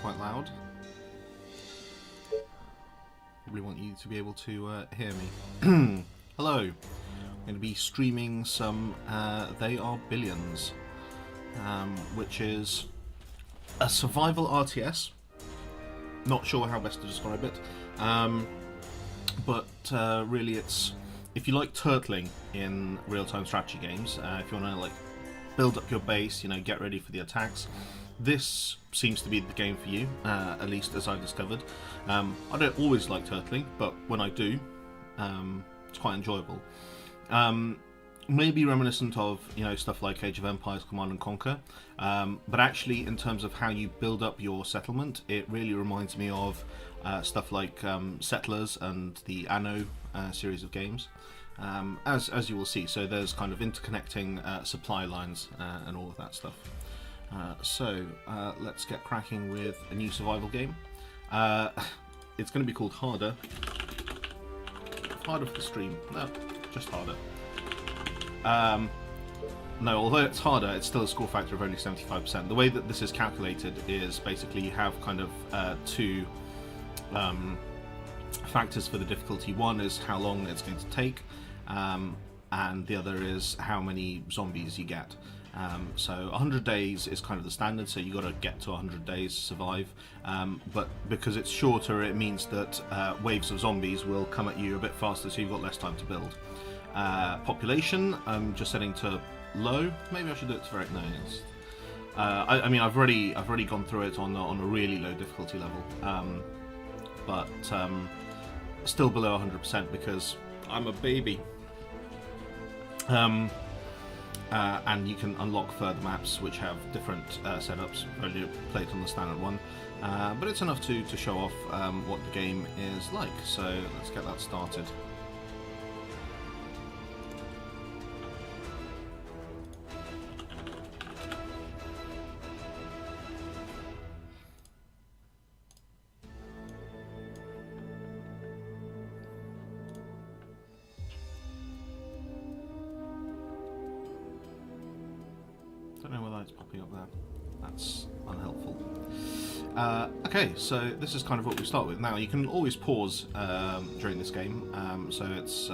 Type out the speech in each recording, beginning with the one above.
quite loud. Probably want you to be able to hear me. Hello. I'm going to be streaming some They Are Billions, which is a survival RTS. Not sure how best to describe it, but really it's, if you like turtling in real-time strategy games, if you want to like build up your base, get ready for the attacks, this seems to be the game for you, at least as I've discovered. I don't always like turtling, but when I do, it's quite enjoyable. Maybe reminiscent of stuff like Age of Empires, Command and Conquer, but actually in terms of how you build up your settlement, it really reminds me of stuff like Settlers and the Anno series of games, as you will see. So there's kind of interconnecting supply lines and all of that stuff. So let's get cracking with a new survival game. It's going to be called Harder. Harder for the stream. No, just Harder. No, although it's harder, it's still a score factor of only 75%. The way that this is calculated is basically you have kind of two factors for the difficulty. One is how long it's going to take, and the other is how many zombies you get. So 100 days is kind of the standard, so you got to get to 100 days to survive, but because it's shorter, it means that waves of zombies will come at you a bit faster, so you've got less time to build. Population, I'm just setting to low. Maybe I should do it to very nice. I mean, I've already gone through it on a really low difficulty level, but still below 100% because I'm a baby. And you can unlock further maps which have different setups. I've only played on the standard one, but it's enough to show off what the game is like. So let's get that started. Don't know whether it's popping up there. That's unhelpful. Okay, so this is kind of what we start with. Now, you can always pause during this game, so it's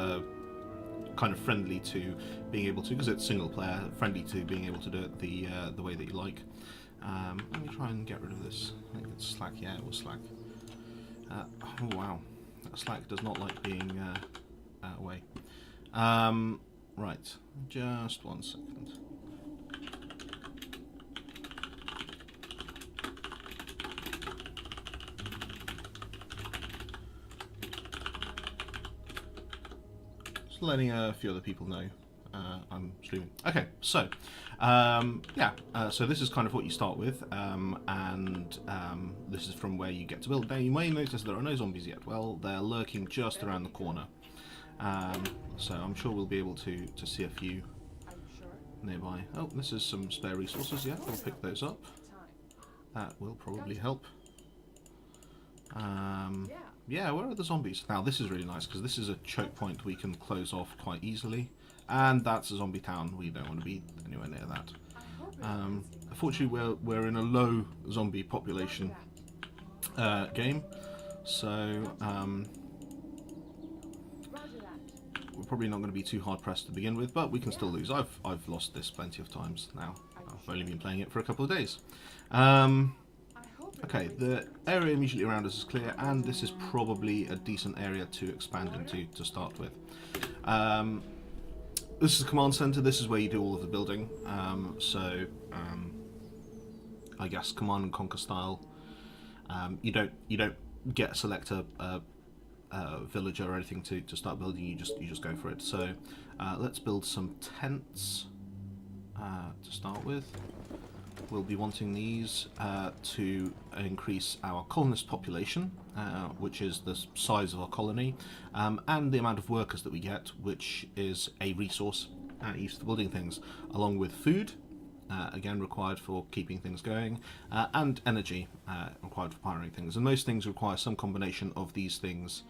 kind of friendly to being able to, because it's single player, friendly to being able to do it the way that you like. Let me try and get rid of this. I think it's Slack. Yeah, it was Slack. Oh wow, Slack does not like being away. Right, just 1 second. Letting a few other people know I'm streaming. Okay, so so this is kind of what you start with, and this is from where you get to build. Now you may notice there are no zombies yet. Well, they're lurking just around the corner, so I'm sure we'll be able to see a few nearby. Oh, this is some spare resources. Yeah, we'll pick those up. That will probably help. Yeah, where are the zombies? Now this is really nice because this is a choke point we can close off quite easily, and that's a zombie town. We don't want to be anywhere near that. Unfortunately, we're in a low zombie population game, so we're probably not going to be too hard pressed to begin with, but we can still lose. I've lost this plenty of times now. I've only been playing it for a couple of days. Okay, the area immediately around us is clear, and this is probably a decent area to expand into to start with. This is the command center. This is where you do all of the building. I guess Command and Conquer style. You don't get select a villager or anything to start building. You just go for it. So let's build some tents to start with. We'll be wanting these to increase our colonist population, which is the size of our colony, and the amount of workers that we get, which is a resource used for building things, along with food, again required for keeping things going, and energy required for powering things. And most things require some combination of these things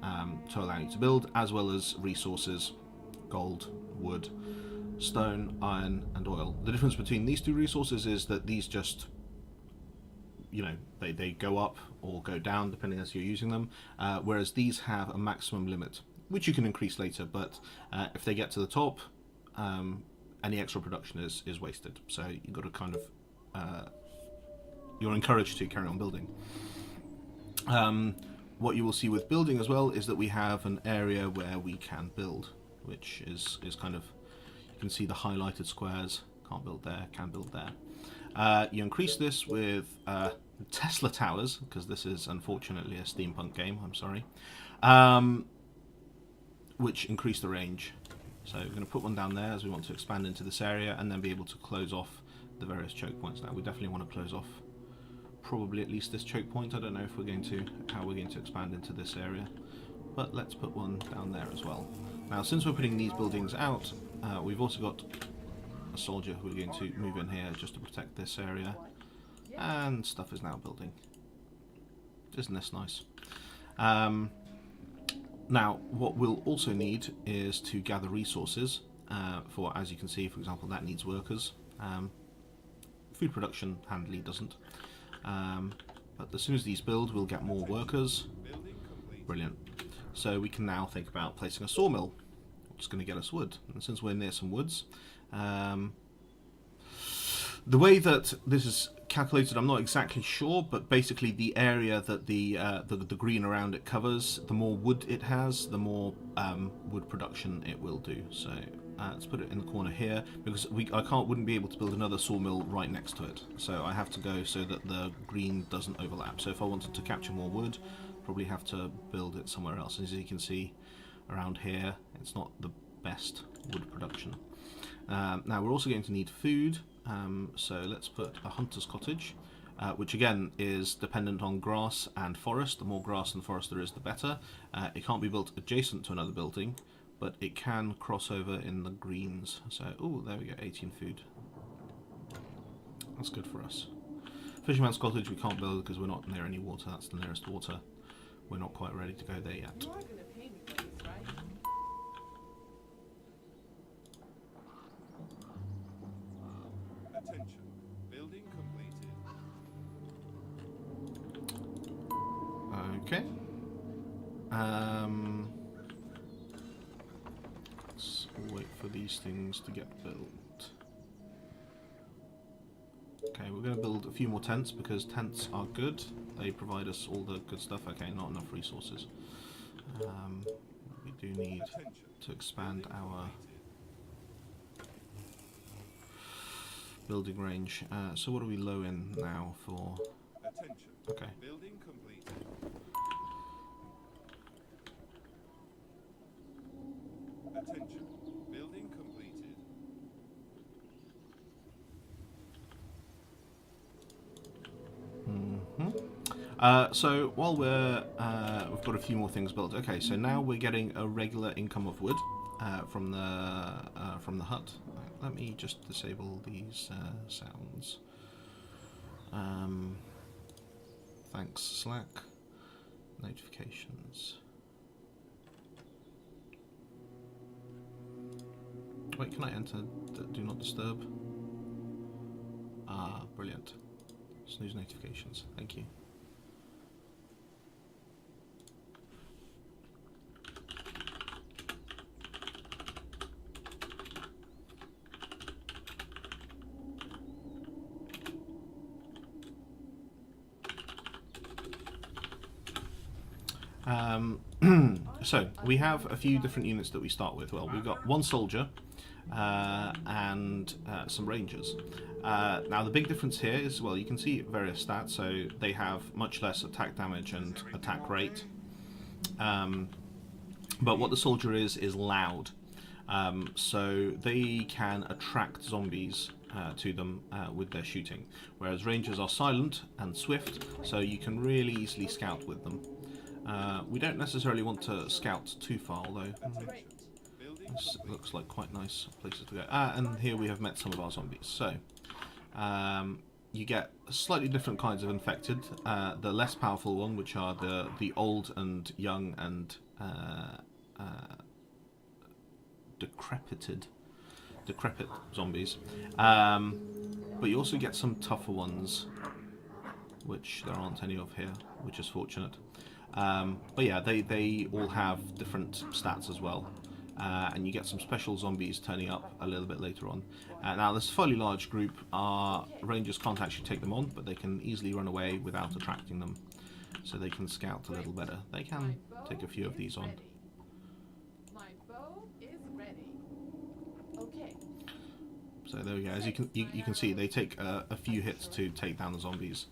to allow you to build, as well as resources, gold, wood, stone, iron and oil. The difference between these two resources is that these just you know, they go up or go down depending as you're using them, whereas these have a maximum limit, which you can increase later, but if they get to the top, any extra production is wasted. So you've got to kind of, you're encouraged to carry on building. What you will see with building as well is that we have an area where we can build, which is kind of, you can see the highlighted squares, can't build there, can build there. You increase this with Tesla towers, because this is unfortunately a steampunk game, I'm sorry, which increase the range. So we're going to put one down there as we want to expand into this area and then be able to close off the various choke points. Now we definitely want to close off probably at least this choke point. I don't know if we're going to, how we're going to expand into this area, but let's put one down there as well. Now since we're putting these buildings out, we've also got a soldier who we're going to move in here just to protect this area, and stuff is now building. Isn't this nice? Now what we'll also need is to gather resources for, as you can see, for example, that needs workers. Food production handily doesn't. But as soon as these build, we'll get more workers. Brilliant. So we can now think about placing a sawmill, which is going to get us wood. And since we're near some woods, the way that this is calculated, I'm not exactly sure, but basically the area that the green around it covers, the more wood it has, the more wood production it will do. So let's put it in the corner here, because I wouldn't be able to build another sawmill right next to it. So I have to go so that the green doesn't overlap. So if I wanted to capture more wood, probably have to build it somewhere else. As you can see around here, it's not the best wood production. Now we're also going to need food. So let's put a hunter's cottage, which again is dependent on grass and forest. The more grass and forest there is, the better. It can't be built adjacent to another building, but it can cross over in the greens. So, oh, there we go, 18 food. That's good for us. Fisherman's cottage we can't build because we're not near any water. That's the nearest water. We're not quite ready to go there yet. You are going to pay me for this, right? Attention. Building completed. Okay. Let's wait for these things to get built. Okay, we're going to build a few more tents because tents are good. They provide us all the good stuff. Okay, not enough resources. We do need to expand our building range. So what are we low in now for? Attention. Okay. Building completed. Attention. Building completed. So while we've got a few more things built. Okay, so now we're getting a regular income of wood from the hut. Right, let me just disable these sounds. Thanks, Slack. Notifications. Wait, can I enter do not disturb? Ah, brilliant. Snooze notifications. Thank you. So we have a few different units that we start with. Well, we've got one soldier and some rangers. Now the big difference here is, well, you can see various stats. So they have much less attack damage and attack rate. But what the soldier is loud. So they can attract zombies to them with their shooting, whereas rangers are silent and swift, so you can really easily scout with them. We don't necessarily want to scout too far, although this looks like quite nice places to go. And here we have met some of our zombies. So you get slightly different kinds of infected. The less powerful one, which are the old and young and decrepit zombies. But you also get some tougher ones which there aren't any of here, which is fortunate. But yeah, they all have different stats as well. And you get some special zombies turning up a little bit later on. Now, this fairly large group, our rangers can't actually take them on, but they can easily run away without attracting them. So they can scout a little better. They can take a few of these on. My bow is ready. Okay. So there we go. As you can see, they take a few hits to take down the zombies.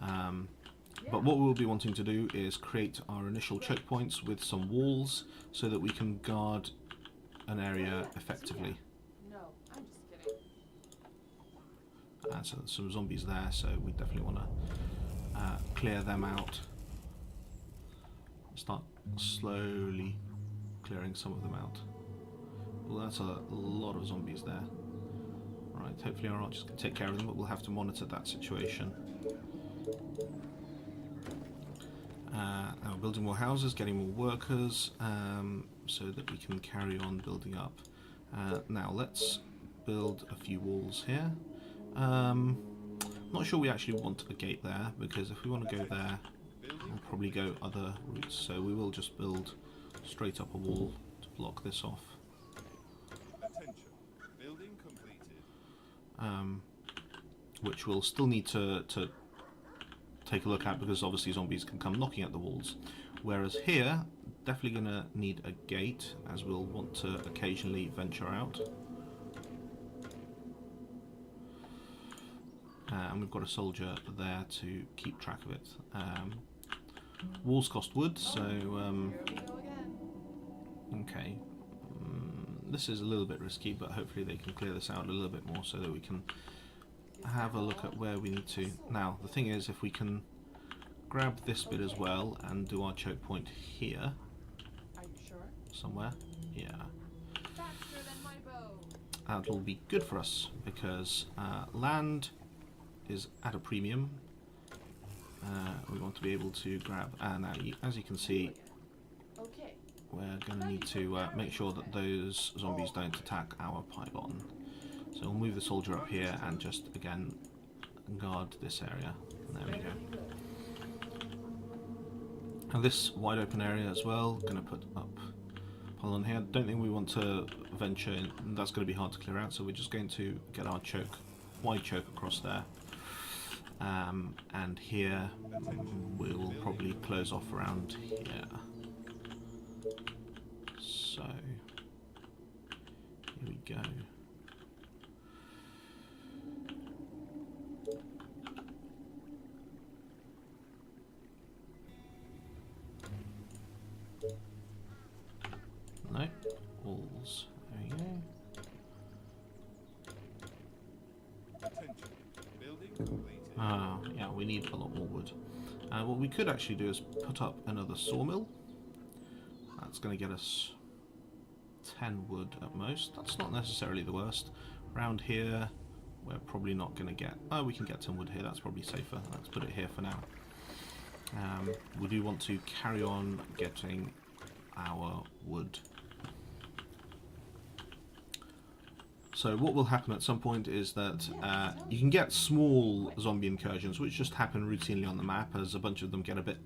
But what we'll be wanting to do is create our initial choke points with some walls so that we can guard an area effectively. No, I'm just kidding. So there's some zombies there, so we definitely want to clear them out. Start slowly clearing some of them out. Well, that's a lot of zombies there. Right, hopefully our archers can take care of them, but we'll have to monitor that situation. Now we're building more houses, getting more workers, so that we can carry on building up. Now let's build a few walls here. Not sure we actually want a gate there, because if we want to go there, we'll probably go other routes. So we will just build straight up a wall to block this off. Attention. Building completed. Which we'll still need to take a look at, because obviously zombies can come knocking at the walls. Whereas here, definitely going to need a gate, as we'll want to occasionally venture out. And we've got a soldier there to keep track of it. Walls cost wood, so Here we go again. okay. This is a little bit risky, but hopefully they can clear this out a little bit more so that we can have a look at where we need to. Now, the thing is, if we can grab this bit as well and do our choke point here, Are you sure? somewhere, yeah, Faster than my bow. that'll be good for us, because land is at a premium. We want to be able to grab, now as you can see, Okay. we're going to need to make sure that those zombies don't attack our pylon. So we'll move the soldier up here and just, again, guard this area. There we go. And this wide open area as well, going to put up pylon here. Don't think we want to venture in, that's going to be hard to clear out, so we're just going to get our wide choke across there. And here we'll probably close off around here. So, here we go. No, walls. There we go. Attention. Building completed. Yeah, we need a lot more wood. What we could actually do is put up another sawmill. That's going to get us 10 wood at most. That's not necessarily the worst. Around here, we're probably not going to get... Oh, we can get 10 wood here. That's probably safer. Let's put it here for now. We do want to carry on getting our wood. So what will happen at some point is that you can get small zombie incursions, which just happen routinely on the map as a bunch of them get a bit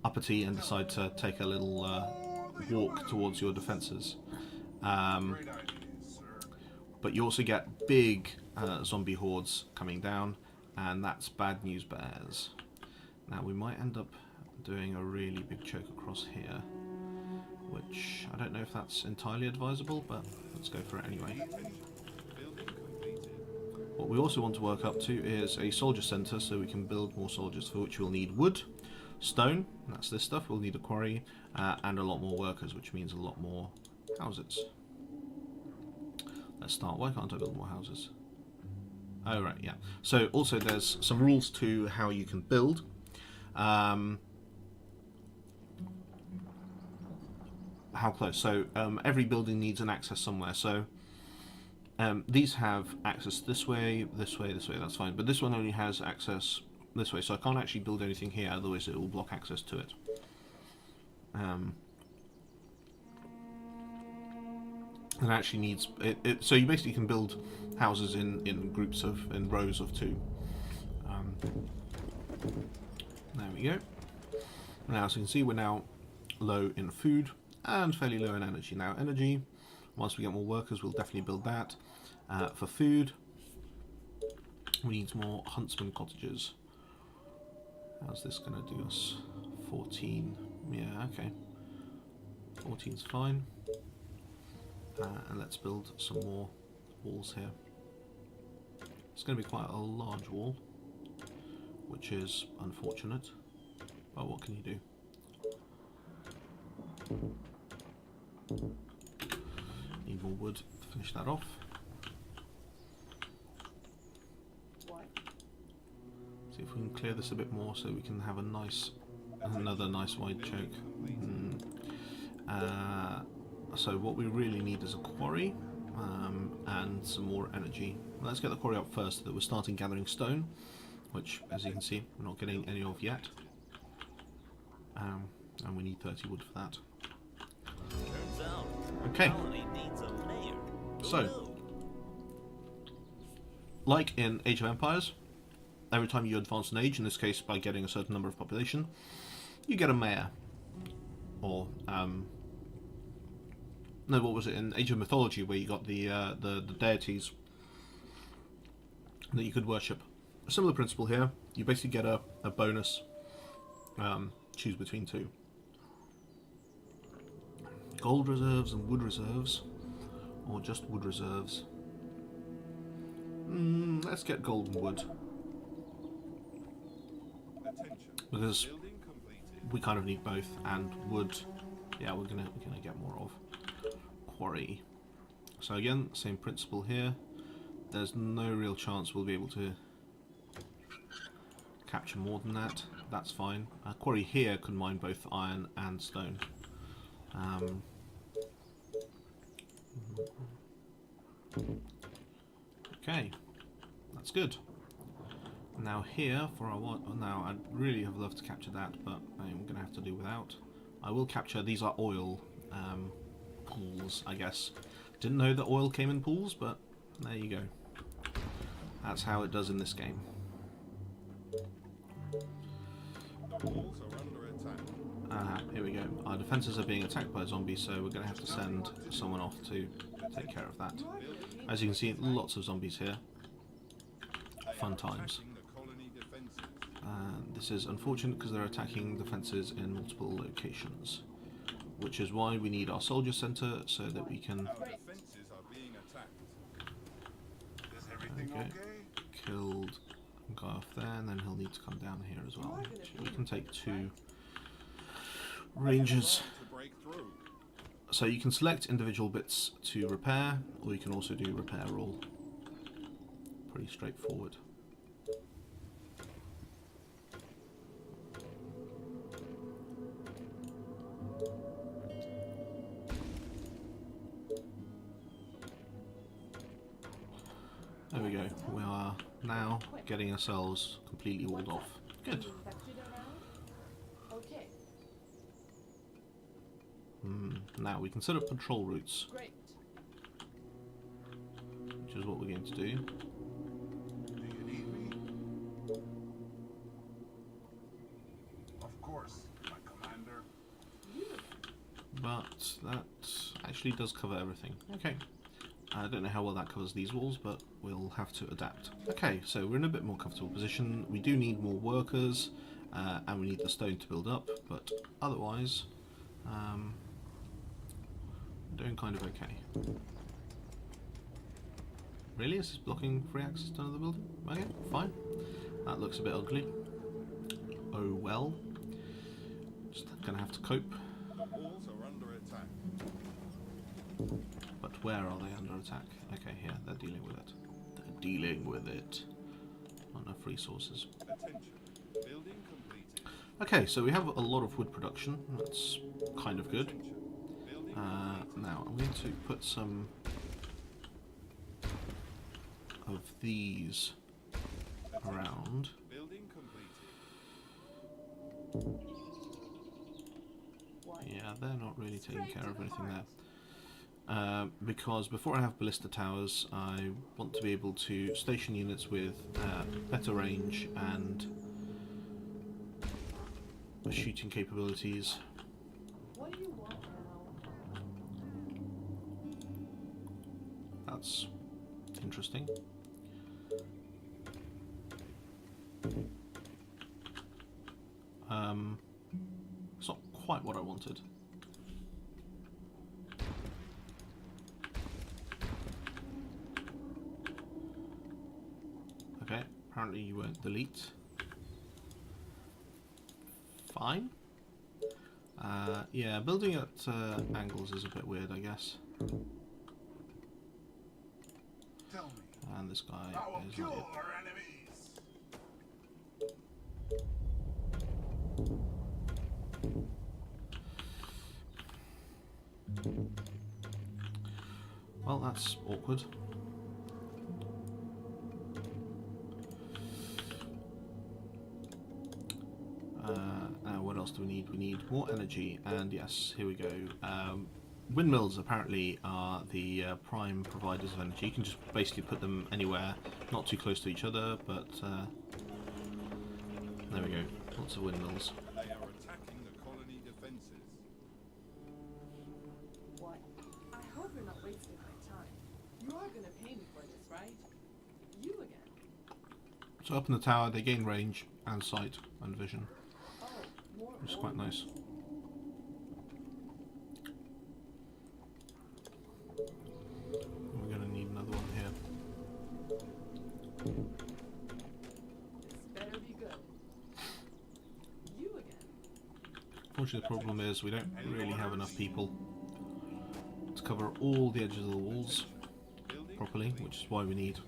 uppity and decide to take a little walk towards your defences. But you also get big zombie hordes coming down, and that's bad news bears. Now we might end up doing a really big choke across here, which I don't know if that's entirely advisable, but let's go for it anyway. What we also want to work up to is a soldier centre, so we can build more soldiers, for which we'll need wood, stone, that's this stuff, we'll need a quarry, and a lot more workers, which means a lot more houses. Let's start. Why can't I build more houses? Oh right, yeah. So also there's some rules to how you can build. How close? So every building needs an access somewhere. So these have access this way, this way, this way, that's fine. But this one only has access this way, so I can't actually build anything here, otherwise it will block access to it. It actually needs... so you basically can build houses in groups of... in rows of 2. There we go. Now, as you can see, we're now low in food and fairly low in energy. Now, energy, once we get more workers, we'll definitely build that. For food, we need more huntsman cottages. How's this going to do us? 14. Yeah, okay. 14's fine. And let's build some more walls here. It's going to be quite a large wall, which is unfortunate. But what can you do? Need more wood to finish that off. What? See if we can clear this a bit more so we can have a nice, another nice wide choke. So what we really need is a quarry and some more energy. Let's get the quarry up first so that we're starting gathering stone, which, as you can see, we're not getting any of yet. And we need 30 wood for that. Turns out, Okay. colony needs a mayor. So, like in Age of Empires, every time you advance an age, in this case by getting a certain number of population, you get a mayor. Or, no, what was it, in Age of Mythology, where you got the deities that you could worship. A similar principle here. You basically get a bonus. Choose between two. Gold reserves and wood reserves, or just wood reserves. Let's get gold and wood, Attention. because Building completed. we kind of need both. And wood, yeah, we're gonna get more of. Quarry. So again, same principle here. There's no real chance we'll be able to capture more than that. That's fine. Quarry here can mine both iron and stone. Okay, that's good. Now here for our now I'd really have loved to capture that, but I'm going to have to do without. I will capture. These are oil pools, I guess. Didn't know that oil came in pools, but there you go. That's how it does in this game. The walls are under attack. Here we go. Our defences are being attacked by zombies, so we're going to have to send someone off to take care of that. As you can see, lots of zombies here. Fun times. Attacking the colony defenses. This is unfortunate because they're attacking defences in multiple locations, which is why we need our soldier centre so that we can Our defenses are being attacked. Is everything Okay. okay? killed a guy off there, and then he'll need to come down here as well. We can take 2 rangers. To break through. So you can select individual bits to repair, or you can also do repair all. Pretty straightforward. There we go. We are now getting ourselves completely walled off. Good. Infected around? Okay, Now we can set up patrol routes, great. which is what we're going to do. Do you need me? Of course, my commander. But that actually does cover everything. Okay. I don't know how well that covers these walls, but we'll have to adapt. Okay, so we're in a bit more comfortable position. We do need more workers, and we need the stone to build up, but otherwise, we're doing kind of okay. Really? Is this blocking free access to another building? Okay, fine. That looks a bit ugly. Oh well. Just gonna have to cope. The walls are under attack. But where are they under attack? Okay, here, they're dealing with it. They're dealing with it. Not enough resources. Attention. Building completed. Okay, so we have a lot of wood production. That's kind of good. Attention. Building Now, I'm going to put some of these around. Building completed. What? Yeah, they're not really taking care of anything there. Because before I have ballista towers, I want to be able to station units with better range and shooting capabilities. What do you want now? That's interesting. It's not quite what I wanted. Okay, apparently you won't delete. Fine. Yeah, building at angles is a bit weird, I guess. Tell me, And this guy I will is kill not it. our enemies. Well, that's awkward. Now, what else do we need? We need more energy, and yes, here we go. Windmills apparently are the prime providers of energy. You can just basically put them anywhere, not too close to each other, but there we go. Lots of windmills. They are attacking the colony defenses. What? I hope you're not wasting my time. You are gonna pay me for this, right? You again. So up in the tower, they gain range and sight and vision, Oh, more. which is quite nice. We're going to need another one here. This better be good. You again. Unfortunately, the problem is we don't really have enough people to cover all the edges of the walls properly, which is why we need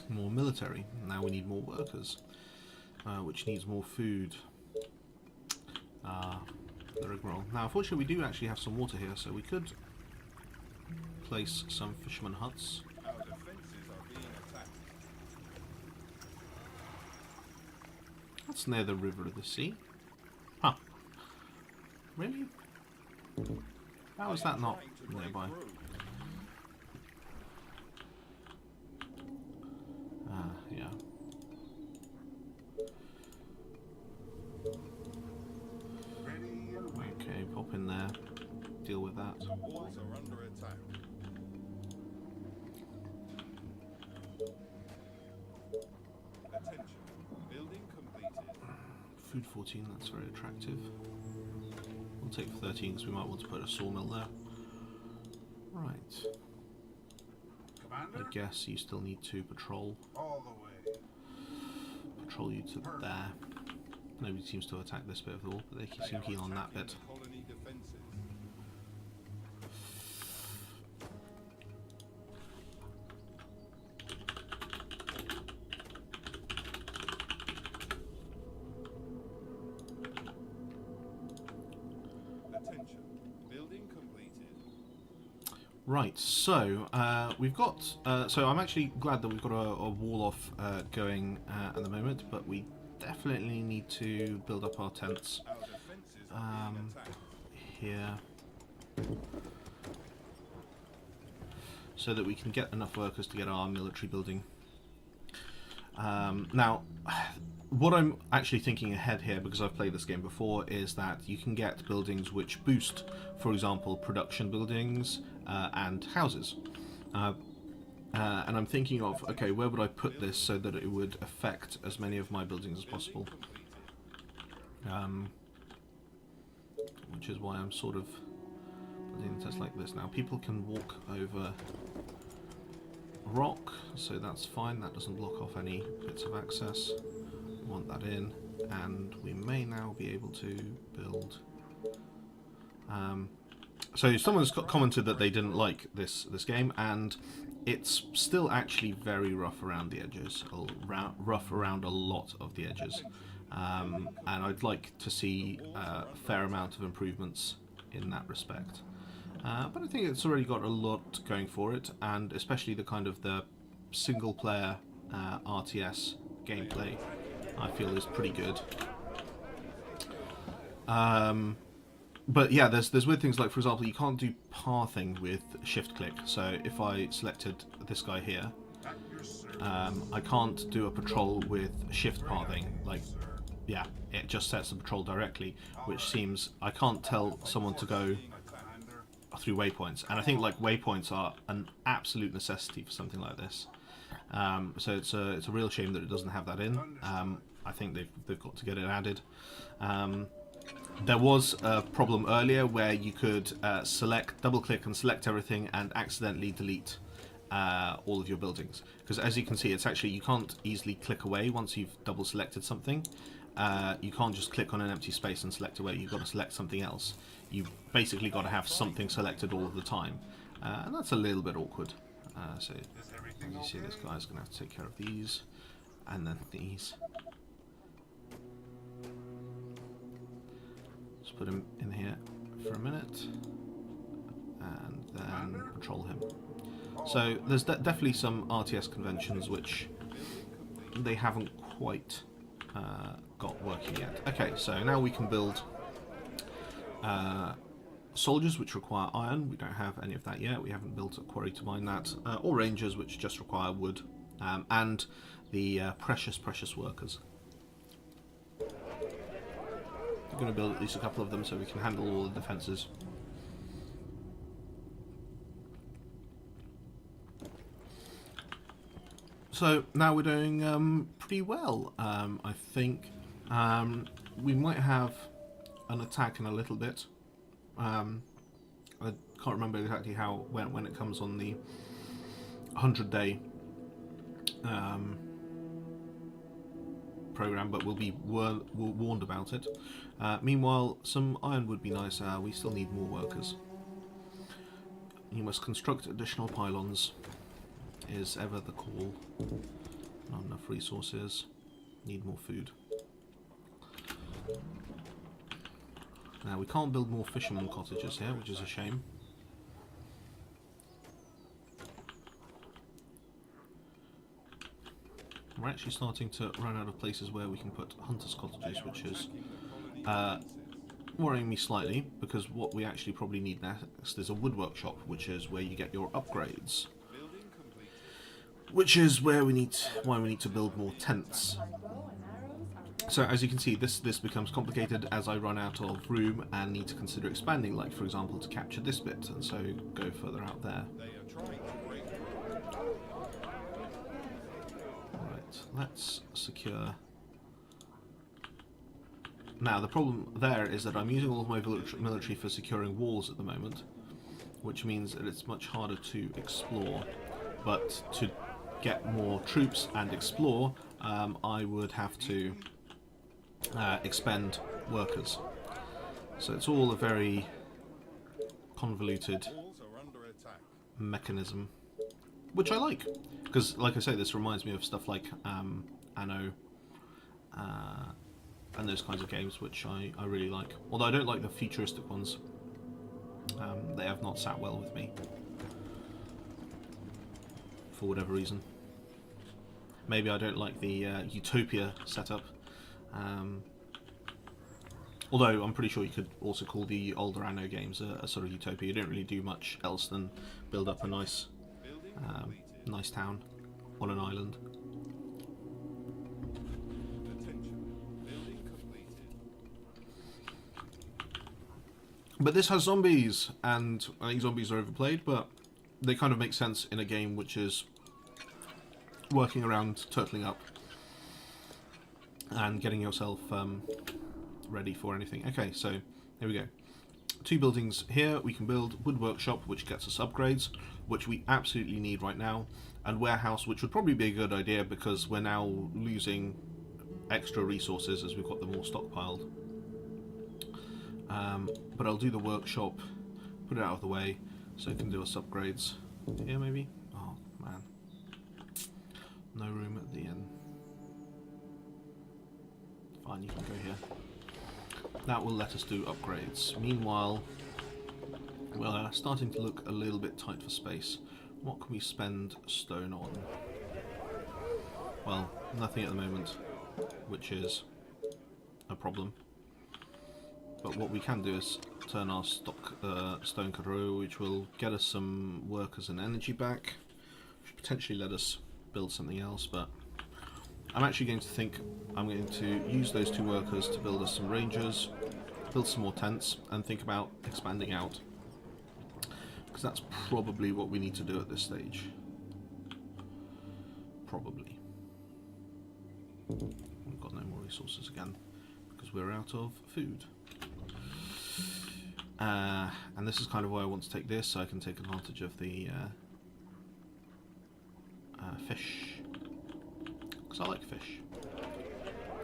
more military. Now we need more workers, which needs more food. The rigmarole. Now, unfortunately, we do actually have some water here, so we could place some fisherman huts. Our defenses are being attacked. That's near the river of the sea. Huh. Really? How is that not Trying to break nearby? through. Yeah. Ready and waiting. Okay, pop in there. Deal with that. The walls are under attack. Attention. Building completed. Food 14, that's very attractive. We'll take 13 because we might want to put a sawmill there. Right. Commander, I guess you still need to patrol. all the way. Patrol you to there. Nobody seems to attack this bit of the wall, but they They seem are keen on that attacking bit. the colony defenses. Attention. Building completed. Right, so we've got. So I'm actually glad that we've got a wall off going at the moment, but we definitely need to build up our tents Our defenses are being attacked. here, so that we can get enough workers to get our military building. Now, what I'm actually thinking ahead here, because I've played this game before, is that you can get buildings which boost, for example, production buildings and houses. And I'm thinking of, okay, where would I put this so that it would affect as many of my buildings as possible? Which is why I'm sort of building the test like this. Now, people can walk over rock, so that's fine. That doesn't block off any bits of access. We want that in, and we may now be able to build. So someone's commented that they didn't like this game, and it's still actually very rough around the edges, rough around a lot of the edges, and I'd like to see a fair amount of improvements in that respect. But I think it's already got a lot going for it, and especially the kind of the single player RTS gameplay I feel is pretty good. But yeah, there's weird things like, for example, you can't do pathing with shift click. So if I selected this guy here, I can't do a patrol with shift pathing. Like, yeah, it just sets the patrol directly, which seems, I can't tell someone to go through waypoints, and I think like waypoints are an absolute necessity for something like this. So it's a real shame that it doesn't have that in. I think they've got to get it added. There was a problem earlier where you could double click and select everything and accidentally delete all of your buildings, because as you can see, it's actually, you can't easily click away once you've double selected something. You can't just click on an empty space and select away. You've got to select something else. You've basically got to have something selected all of the time, and that's a little bit awkward. So as you see, this guy's going to have to take care of these and then these. Just put him in here for a minute and then patrol him. So there's definitely some RTS conventions which they haven't quite got working yet. Okay, so now we can build soldiers which require iron. We don't have any of that yet. We haven't built a quarry to mine that. Or rangers which just require wood. And the precious workers. We're going to build at least a couple of them so we can handle all the defences. So now we're doing pretty well, I think. We might have an attack in a little bit. I can't remember exactly when it comes on the 100-day program, but we'll be warned about it. Meanwhile, some iron would be nice. We still need more workers. You must construct additional pylons. Is ever the call. Not enough resources. Need more food. Now we can't build more fishermen cottages here, which is a shame. We're actually starting to run out of places where we can put hunters' cottages, which is worrying me slightly, because what we actually probably need next is a wood workshop, which is where you get your upgrades. Which is why we need to build more tents. So as you can see, this becomes complicated as I run out of room and need to consider expanding, like for example to capture this bit, and so go further out there. Right, let's secure. Now the problem there is that I'm using all of my military for securing walls at the moment, which means that it's much harder to explore. But to get more troops and explore, I would have to expend workers. So it's all a very convoluted mechanism, which I like, because like I say, this reminds me of stuff like Anno and those kinds of games, which I really like. Although I don't like the futuristic ones. They have not sat well with me, for whatever reason. Maybe I don't like the Utopia setup. Although I'm pretty sure you could also call the older Anno games a sort of Utopia. You don't really do much else than build up a nice town on an island. But this has zombies, and I think zombies are overplayed, but they kind of make sense in a game which is working around turtling up and getting yourself ready for anything. Okay, so there we go. 2 buildings here. We can build wood workshop, which gets us upgrades, which we absolutely need right now, and warehouse, which would probably be a good idea because we're now losing extra resources as we've got them all stockpiled. But I'll do the workshop, put it out of the way, so it can do us upgrades. Here maybe? Oh man. No room at the inn. Fine, you can go here. That will let us do upgrades. Meanwhile, we're starting to look a little bit tight for space. What can we spend stone on? Well, nothing at the moment, which is a problem. But what we can do is turn our stone cutter, which will get us some workers and energy back. Which potentially let us build something else, but I'm actually going to think I'm going to use those 2 workers to build us some rangers, build some more tents, and think about expanding out. Because that's probably what we need to do at this stage. Probably. We've got no more resources again, because we're out of food. And this is kind of why I want to take this, so I can take advantage of the fish. Because I like fish.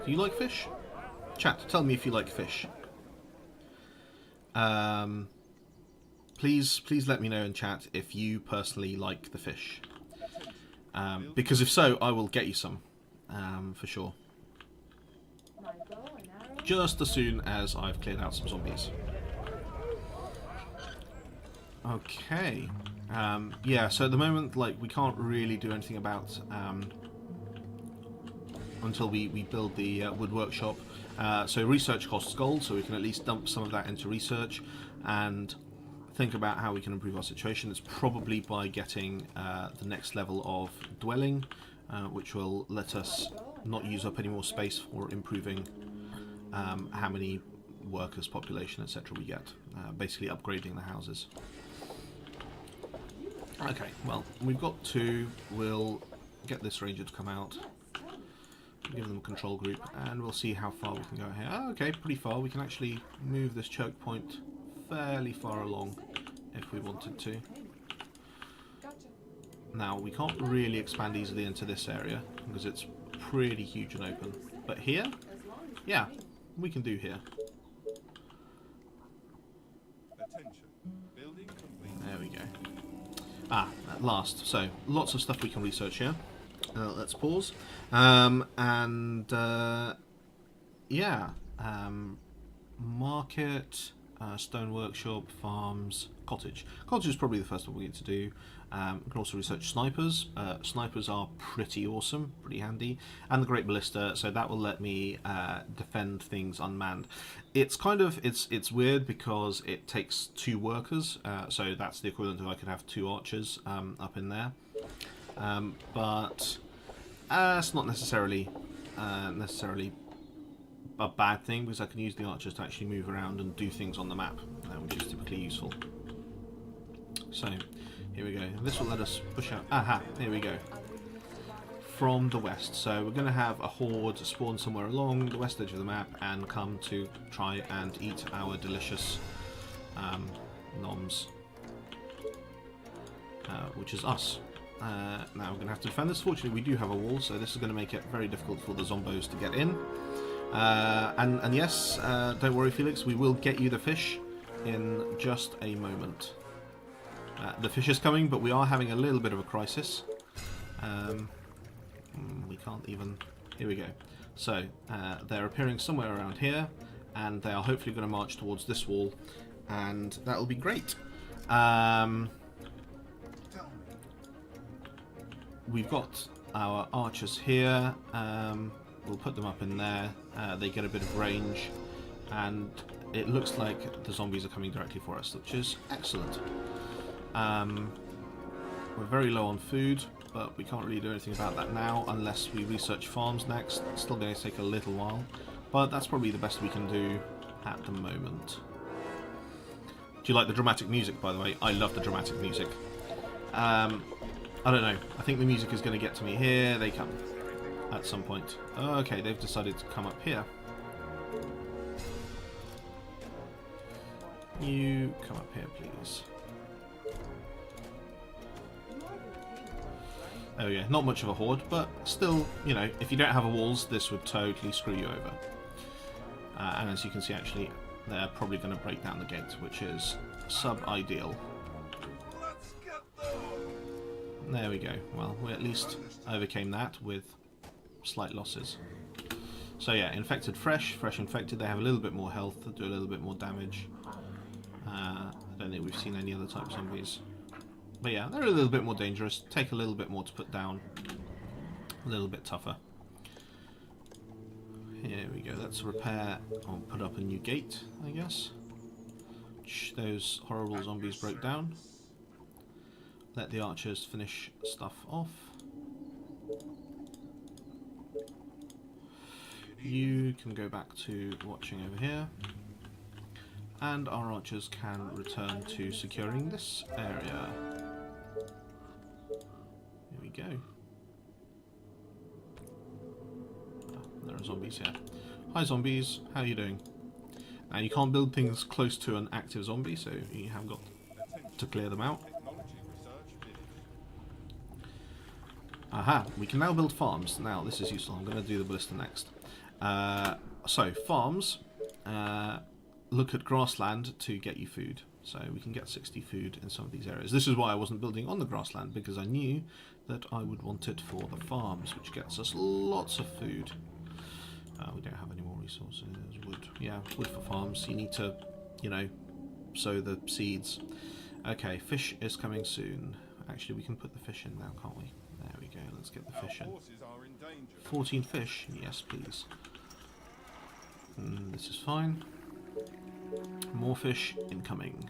Do you like fish? Chat, tell me if you like fish. Please let me know in chat if you personally like the fish. Because if so, I will get you some. For sure. My bow and arrow. Just as soon as I've cleared out some zombies. Okay. Yeah, so at the moment, like, we can't really do anything about until we build the wood workshop. So research costs gold, so we can at least dump some of that into research and think about how we can improve our situation. It's probably by getting the next level of dwelling, which will let us not use up any more space for improving how many workers, population, etc. we get. Basically upgrading the houses. Okay, well, we've got 2. We'll get this ranger to come out, give them a control group, and we'll see how far we can go here. Oh, okay, pretty far. We can actually move this choke point fairly far along if we wanted to. Gotcha. Now, we can't really expand easily into this area because it's pretty huge and open. But here, As long as yeah, we can do here. Attention. Building complete. There we go. Ah, at last. So, lots of stuff we can research here. Let's pause. Yeah. Market, stone workshop, farms, cottage. Cottage is probably the first one we need to do. We can also research snipers. Snipers are pretty awesome, pretty handy. And the Great Ballista, so that will let me defend things unmanned. It's kind of, it's weird because it takes 2 workers, so that's the equivalent of I could have 2 archers up in there. But it's not necessarily a bad thing, because I can use the archers to actually move around and do things on the map, which is typically useful. So, here we go. This will let us push out. Aha, here we go. From the west. So we're going to have a horde spawn somewhere along the west edge of the map and come to try and eat our delicious noms, which is us. Now we're going to have to defend this. Fortunately, we do have a wall, so this is going to make it very difficult for the zombos to get in. And yes, don't worry, Felix, we will get you the fish in just a moment. The fish is coming, but we are having a little bit of a crisis. We can't even... Here we go. So, they're appearing somewhere around here, and they are hopefully going to march towards this wall, and that will be great. We've got our archers here. We'll put them up in there. They get a bit of range, and it looks like the zombies are coming directly for us, which is excellent. We're very low on food, but we can't really do anything about that now unless we research farms next. It's still going to take a little while, but that's probably the best we can do at the moment. Do you like the dramatic music, by the way? I love the dramatic music. I don't know. I think the music is going to get to me. Here they come at some point. Oh, okay, they've decided to come up here. You come up here, please. Oh yeah, not much of a horde, but still, you know, if you don't have a walls, this would totally screw you over. And as you can see, actually, they're probably going to break down the gate, which is sub-ideal. There we go. Well, we at least overcame that with slight losses. So yeah, infected fresh infected, they have a little bit more health, they do a little bit more damage. I don't think we've seen any other type of zombies. But yeah, they're a little bit more dangerous, take a little bit more to put down, a little bit tougher. Here we go, let's repair, or put up a new gate, I guess. Those horrible zombies broke down. Let the archers finish stuff off. You can go back to watching over here. And our archers can return to securing this area. Here we go. Oh, there are zombies here. Hi zombies, how are you doing? Now you can't build things close to an active zombie, so you have got to clear them out. Technology research finished. Aha, we can now build farms. Now this is useful, I'm going to do the ballista next. So farms, look at grassland to get you food. So we can get 60 food in some of these areas. This is why I wasn't building on the grassland, because I knew that I would want it for the farms, which gets us lots of food. We don't have any more resources. Wood, yeah, wood for farms. You need to, you know, sow the seeds. Okay, fish is coming soon. Actually, we can put the fish in now, can't we? There we go, let's get the Our fish in. forces are in danger. 14 fish, yes please. This is fine. More fish incoming.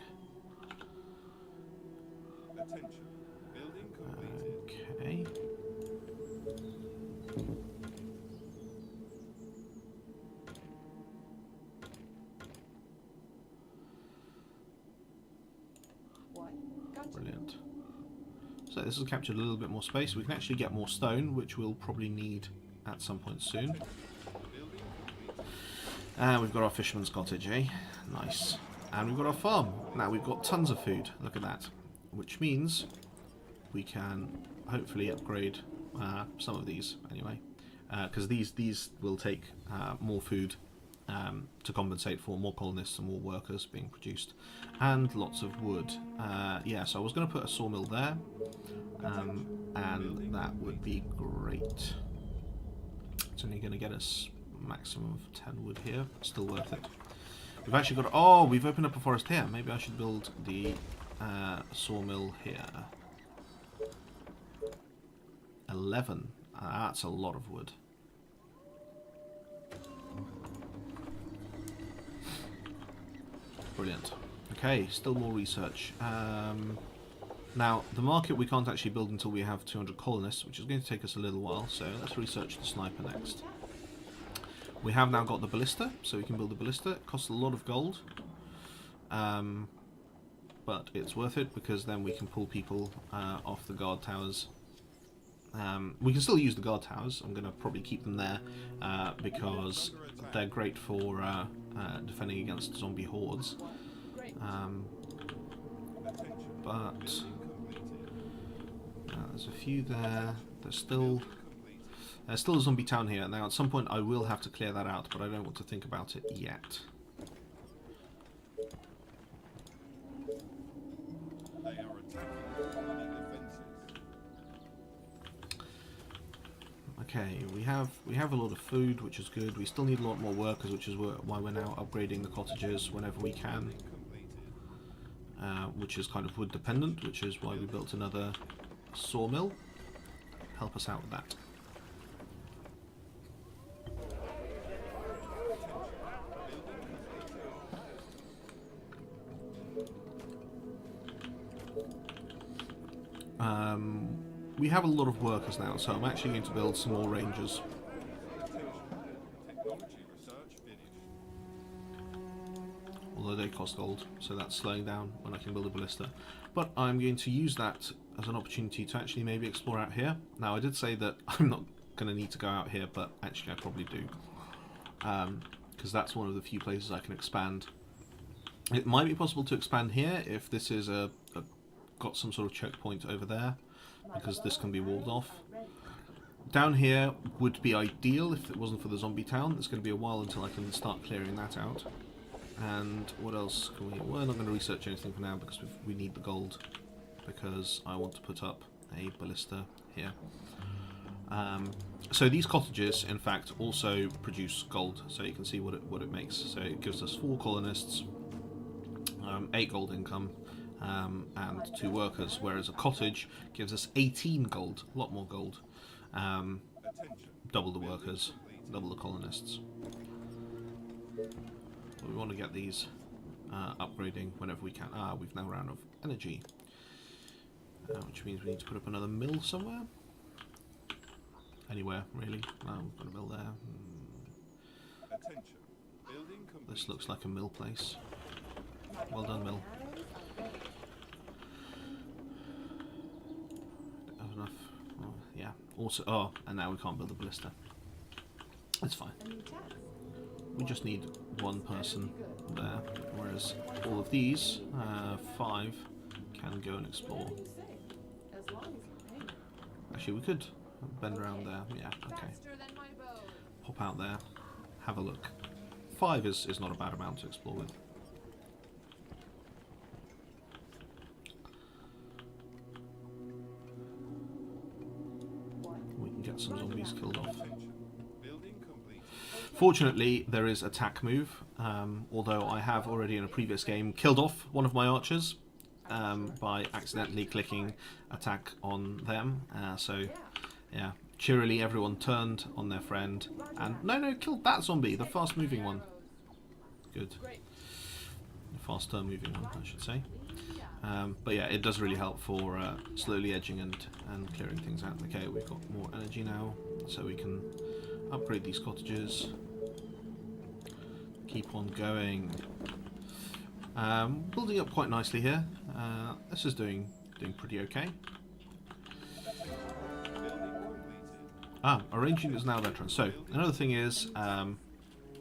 Attention. Building completed. Okay. What? Gotcha. Brilliant. So this has captured a little bit more space. We can actually get more stone, which we'll probably need at some point soon. Building completed. And we've got our fisherman's cottage, eh? Nice. And we've got our farm. Now we've got tons of food. Look at that. Which means we can hopefully upgrade some of these anyway. Because these will take more food to compensate for more colonists and more workers being produced. And lots of wood. Yeah, so I was going to put a sawmill there. And that would be great. It's only going to get us a maximum of 10 wood here. Still worth it. We've actually got... Oh, we've opened up a forest here. Maybe I should build the sawmill here. 11. That's a lot of wood. Brilliant. Okay, still more research. Now, the market we can't actually build until we have 200 colonists, which is going to take us a little while, so let's research the sniper next. We have now got the ballista, so we can build a ballista. It costs a lot of gold, but it's worth it because then we can pull people off the guard towers. We can still use the guard towers. I'm going to probably keep them there because they're great for defending against zombie hordes. Great. But there's a few there. There's still a zombie town here. Now, at some point, I will have to clear that out, but I don't want to think about it yet. They are attacking colony defenses. Okay, we have a lot of food, which is good. We still need a lot more workers, which is why we're now upgrading the cottages whenever we can. Which is kind of wood dependent, which is why we built another sawmill. Help us out with that. We have a lot of workers now, so I'm actually going to build some more rangers. Technology research finished. Although they cost gold, so that's slowing down when I can build a ballista. But I'm going to use that as an opportunity to actually maybe explore out here. Now, I did say that I'm not going to need to go out here, but actually I probably do. Because that's one of the few places I can expand. It might be possible to expand here if this is got some sort of choke point over there, because this can be walled off. Down here would be ideal if it wasn't for the zombie town. It's going to be a while until I can start clearing that out. And what else can we... We're not going to research anything for now because we need the gold, because I want to put up a ballista here. So these cottages, in fact, also produce gold, so you can see what it makes. So it gives us 4 colonists, 8 gold income, and 2 workers, whereas a cottage gives us 18 gold, a lot more gold. Double the workers, double the colonists. We want to get these upgrading whenever we can. We've now run out of energy, which means we need to put up another mill somewhere. Anywhere, really. We've got a mill there. Attention. Building complete. This looks like a mill place. Well done, mill. Don't have enough. Oh, yeah. Also, oh, and now we can't build a ballista. It's fine. A new task. We just need one person there, whereas all of these, 5, can go and explore. Whatever you say, as long as you pay me. Actually, we could bend around there. Yeah, okay. Faster than my bow. Pop out there, have a look. 5 is not a bad amount to explore with. We can get some zombies killed off. Attention. Building complete. Fortunately, there is attack move, although I have already in a previous game killed off one of my archers by accidentally clicking attack on them. So, yeah, cheerily everyone turned on their friend and no, killed that zombie, the fast moving one. Good. Great. The faster moving one, I should say. But yeah, it does really help for slowly edging and clearing things out. Okay, we've got more energy now, so we can upgrade these cottages. Keep on going. Building up quite nicely here. This is doing pretty okay. Arranging is now veterans. So another thing is,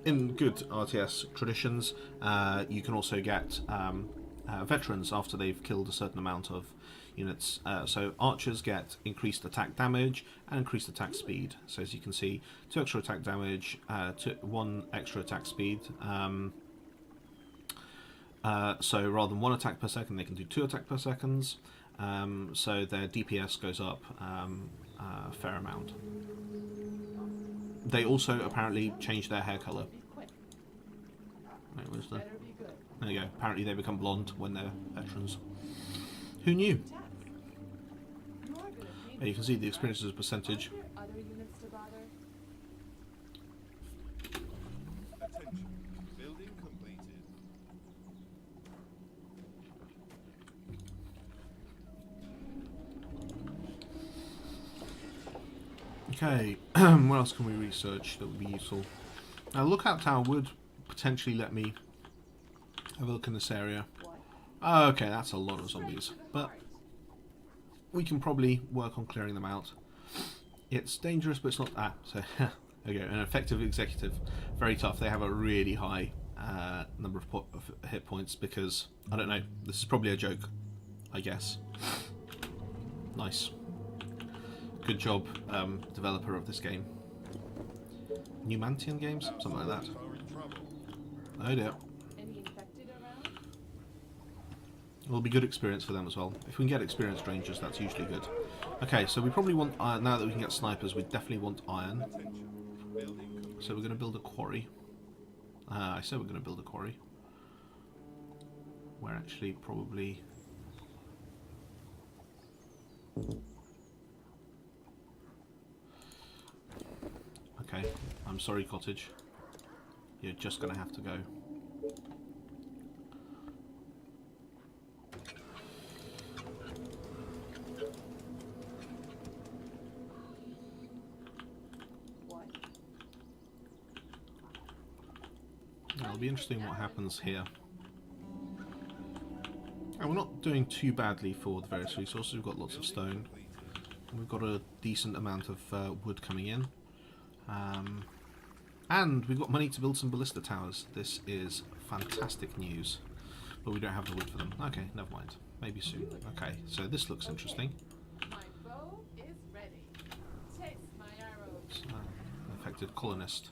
in good RTS traditions, you can also get veterans after they've killed a certain amount of units. So archers get increased attack damage and increased attack speed. So as you can see, 2 extra attack damage, 1 extra attack speed. So rather than 1 attack per second, they can do 2 attack per seconds. So their DPS goes up a fair amount. They also apparently change their hair colour. Be quick. Wait, where's the... Better be good. There you go. Apparently they become blonde when they're veterans. Who knew? Task. You are gonna pay Yeah, me you can see the experience as a percentage. Are there other units to bother? Attention. Building completed. Okay, what else can we research that would be useful? Now, Lookout Tower would potentially let me have a look in this area. What? Oh, okay, that's a lot of zombies, but we can probably work on clearing them out. It's dangerous, but it's not... so there you go, an effective executive. Very tough. They have a really high number of hit points because, I don't know, this is probably a joke, I guess. Nice. Good job, developer of this game. Numantian Games? Something like that. Are in trouble. Oh dear. Any infected around? It'll be good experience for them as well. If we can get experienced rangers, that's usually good. Okay, so we probably want iron. Now that we can get snipers, we definitely want iron. Attention. Building complete. So we're going to build a quarry. I said we're going to build a quarry. We're actually probably... Okay, I'm sorry, cottage. You're just going to have to go. What? It'll be interesting what happens here. And we're not doing too badly for the various resources. We've got lots of stone. We've got a decent amount of wood coming in. And we've got money to build some ballista towers. This is fantastic news. But we don't have the wood for them. Okay, never mind. Maybe soon. Okay, so this looks interesting. My bow is ready. Taste my arrows. It's, an affected colonist.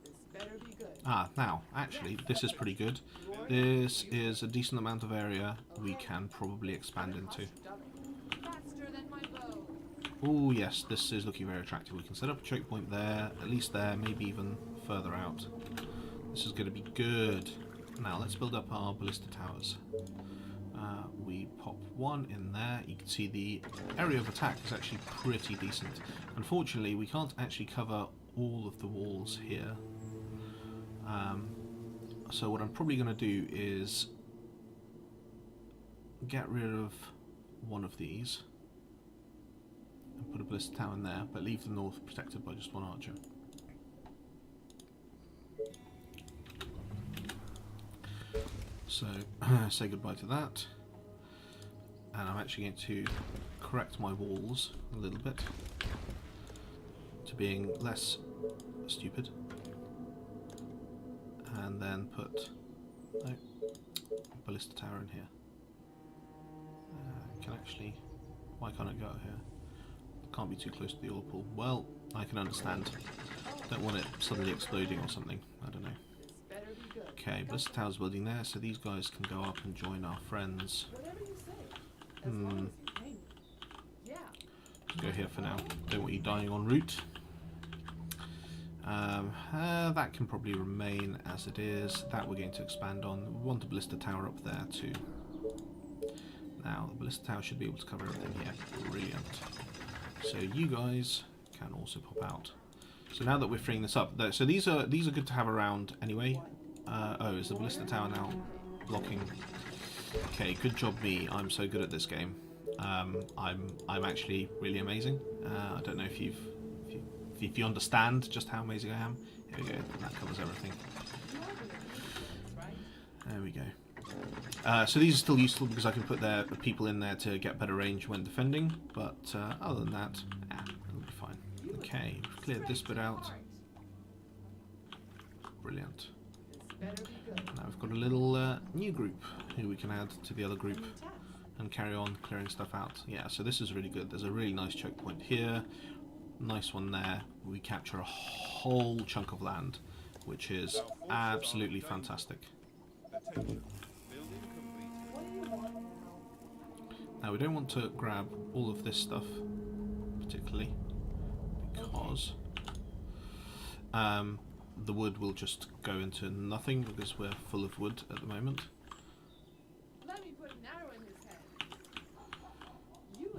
This better be good. Now, actually, this is pretty good. This is a decent amount of area we can probably expand into. Faster than my bow. Oh yes, this is looking very attractive. We can set up a choke point there, at least there, maybe even further out. This is going to be good. Now let's build up our ballista towers. We pop one in there. You can see the area of attack is actually pretty decent. Unfortunately, we can't actually cover all of the walls here. So what I'm probably going to do is get rid of one of these and put a ballista tower in there, but leave the north protected by just one archer. So say goodbye to that, and I'm actually going to correct my walls a little bit to being less stupid, and then put ballista tower in here. Can actually, why can't it go out here? Can't be too close to the oil pool. Well, I can understand. Don't want it suddenly exploding or something. I don't know. Better be good. Okay, ballista tower's building there, so these guys can go up and join our friends. Whatever you say. As long as you pay me. Yeah. Go here for now. Don't want you dying en route. That can probably remain as it is. That we're going to expand on. We want a ballista tower up there too. Now, the ballista tower should be able to cover everything here. Brilliant. So you guys can also pop out. So now that we're freeing this up, so these are good to have around anyway. Oh, is the ballista tower now blocking? Okay, good job me. I'm so good at this game. I'm actually really amazing. I don't know if you understand just how amazing I am. Here we go. That covers everything. There we go. So these are still useful because I can put their people in there to get better range when defending. But other than that, it'll be fine. Okay, we've cleared this bit out. Brilliant. Now we've got a little new group who we can add to the other group and carry on clearing stuff out. Yeah, so this is really good. There's a really nice choke point here. Nice one there. We capture a whole chunk of land, which is absolutely fantastic. Attention. Building complete. Now we don't want to grab all of this stuff particularly because the wood will just go into nothing because we're full of wood at the moment. Let me put an arrow in his head.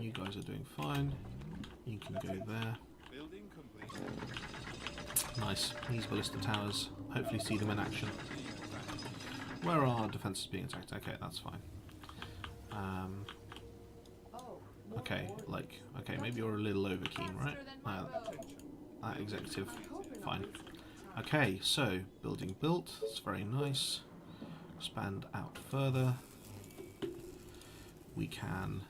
You guys are doing fine. You can go there. Building complete. Nice. These ballista towers. Hopefully see them in action. Where are defences being attacked? Okay, that's fine. Okay, maybe you're a little over keen, right? That executive, fine. Okay, so building built. It's very nice. Expand out further. We can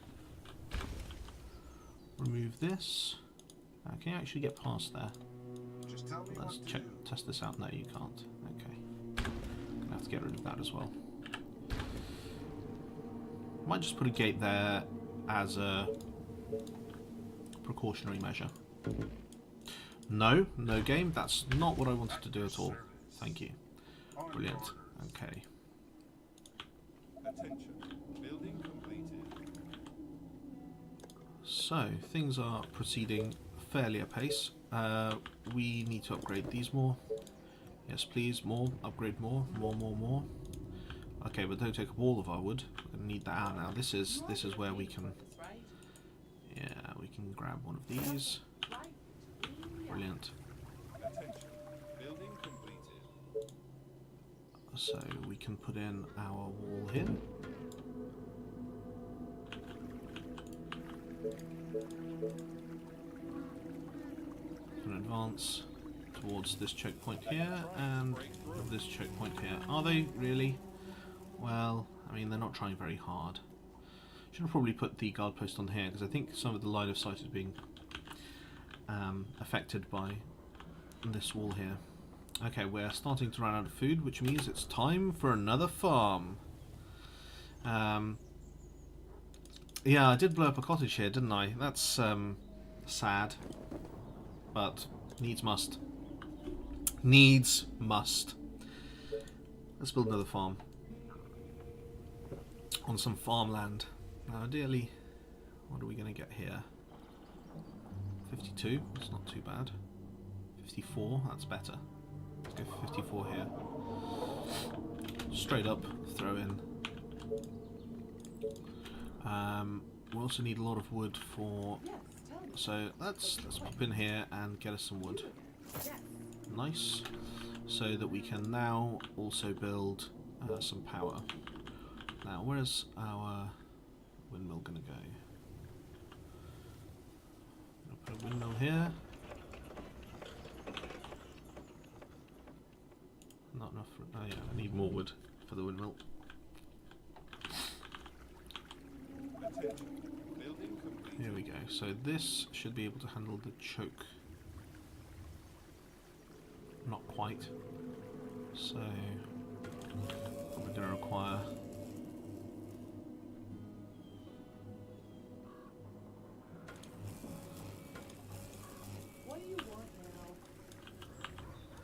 remove this. Can you actually get past there? Just tell me Let's what to check, do. test this out. No, you can't. Okay. Gonna have to get rid of that as well. Might just put a gate there as a precautionary measure. No game. That's not what I wanted to do at all. Thank you. Brilliant. Okay. Attention. Building completed. So, things are proceeding fairly apace. We need to upgrade these more. Yes, please, more. Upgrade more. More. Okay, but don't take up all of our wood. We're going to need that out now. This is where we can... Yeah, we can grab one of these. Brilliant. Attention. Building completed. So, we can put in our wall here. Can advance towards this choke point here and this choke point here. Are they really? Well, I mean, they're not trying very hard. Should have probably put the guard post on here because I think some of the line of sight is being affected by this wall here. Okay, we're starting to run out of food, which means it's time for another farm. Yeah, I did blow up a cottage here, didn't I? That's sad, but needs must. Needs must. Let's build another farm on some farmland. Now, ideally, what are we going to get here? 52. That's not too bad. 54. That's better. Let's go for 54 here. Straight up, throw in. We also need a lot of wood for. So let's pop in here and get us some wood. Nice. So that we can now also build some power. Now, where's our windmill going to go? I'm going to put a windmill here. Not enough. Oh yeah, I need more wood for the windmill. Attention. Building complete. Here we go. So this should be able to handle the choke. Not quite. So we're going to require. What do you want now?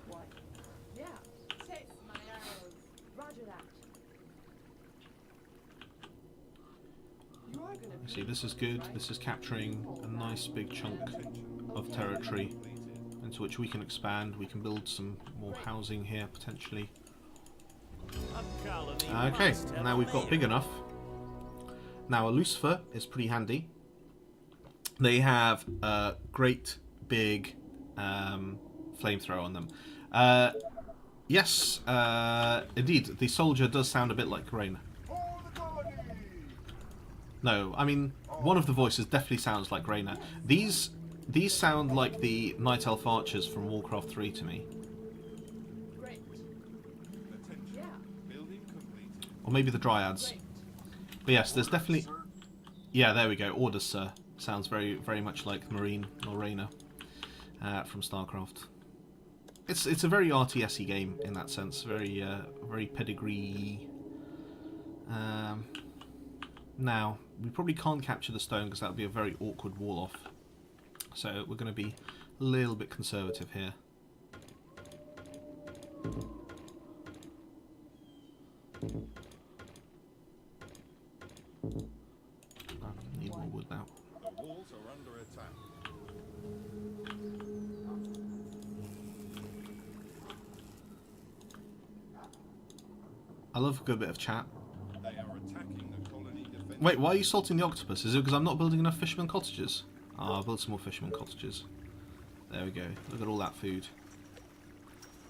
What? Yeah, take my arrows. Roger that. You are gonna pay See, this me is for good. right? This is capturing a nice big chunk of territory into which we can expand. We can build some more housing here potentially. A colony Okay, must have now a we've got big mayor. enough. Now a Lucifer is pretty handy. They have a great big flamethrower on them. Yes, indeed, the soldier does sound a bit like Rain. For the colony! No, I mean, one of the voices definitely sounds like Rayna. These sound like the Night Elf Archers from Warcraft 3 to me. Great. Attention. Yeah, Building completed. Or maybe the Dryads. great. But yes, there's definitely... Yeah, there we go. Orders, sir. Sounds very, very much like Marine or Rayna from StarCraft. It's a very RTS-y game in that sense. Very, very pedigree. Now, we probably can't capture the stone because that would be a very awkward wall off. So we're going to be a little bit conservative here. Need more wood now. The walls are under attack. I love a good bit of chat. They are attacking the colony defense. Wait, why are you salting the octopus? Is it because I'm not building enough fisherman cottages? Ah, I'll build some more fisherman cottages. There we go. Look at all that food.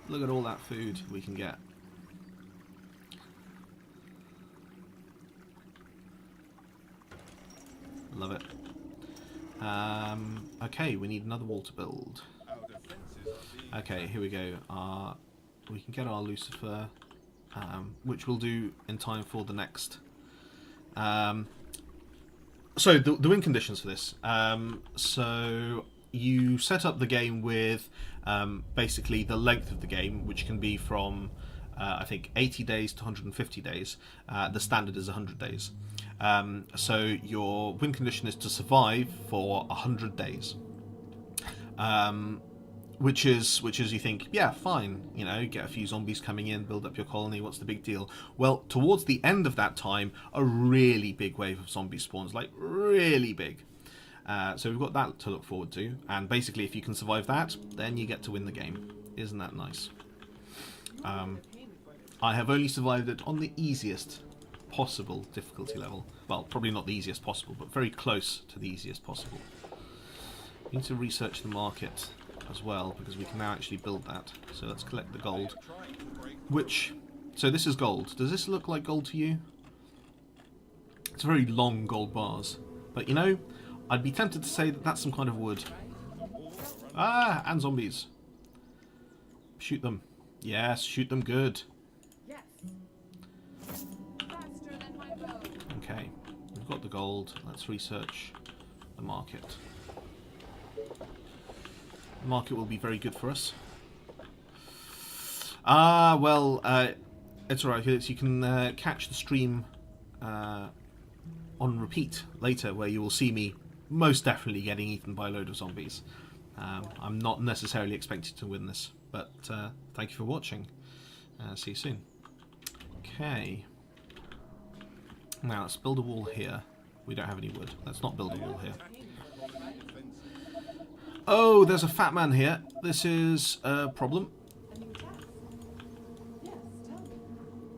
Look at all that food we can get. Love it. Okay, we need another wall to build. Our defenses are being Okay, here we go. We can get our Lucifer, which we'll do in time for the next. So the win conditions for this. So you set up the game with basically the length of the game, which can be from I think 80 days to 150 days. The standard is 100 days. So your win condition is to survive for 100 days. Which is you think, yeah, fine, you know, get a few zombies coming in, build up your colony, what's the big deal? Well, towards the end of that time, a really big wave of zombies spawns, like really big. So we've got that to look forward to, and basically if you can survive that, then you get to win the game. Isn't that nice? I have only survived it on the easiest possible difficulty level. Well, probably not the easiest possible, but very close to the easiest possible. We need to research the market as well, because we can now actually build that. So let's collect the gold. trying to break. Which, so this is gold. Does this look like gold to you? It's very long gold bars. But you know, I'd be tempted to say that that's some kind of wood. Ah, and zombies. Shoot them. Yes, shoot them good. Yes. Faster than my bow. Okay, we've got the gold. Let's research the market. The market will be very good for us. Ah, well, it's alright, Felix. You can catch the stream on repeat later, where you will see me most definitely getting eaten by a load of zombies. I'm not necessarily expected to win this, but thank you for watching. See you soon. Okay. Now, let's build a wall here. We don't have any wood. Let's not build a wall here. Oh, there's a fat man here. This is a problem. A new task. Yes, tell me.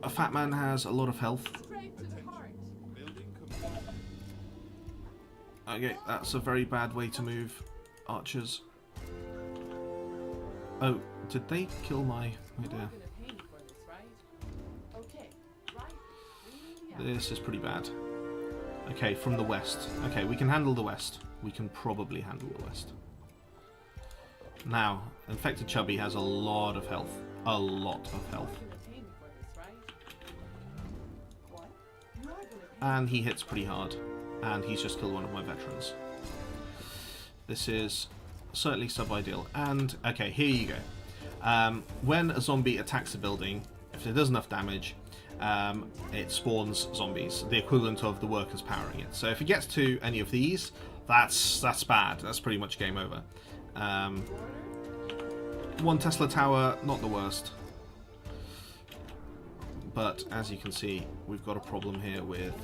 A fat man has a lot of health. Straight to the heart. Building complete. Okay, that's a very bad way to move archers. Oh, did they kill my... Oh You're dear. gonna pay me for this, right? Okay, right. Bring me the This is pretty bad. Okay, from the west. Okay, we can handle the west. We can probably handle the west. Now, Infected Chubby has a lot of health. A lot of health. You're gonna pay me for this, right? What? You are gonna pay And he hits pretty hard. and he's just killed one of my veterans. This is certainly sub-ideal. And, okay, here you go. When a zombie attacks a building, if it does enough damage, it spawns zombies, the equivalent of the workers powering it. So if it gets to any of these, that's bad. That's pretty much game over. One Tesla tower, not the worst. But as you can see, we've got a problem here with...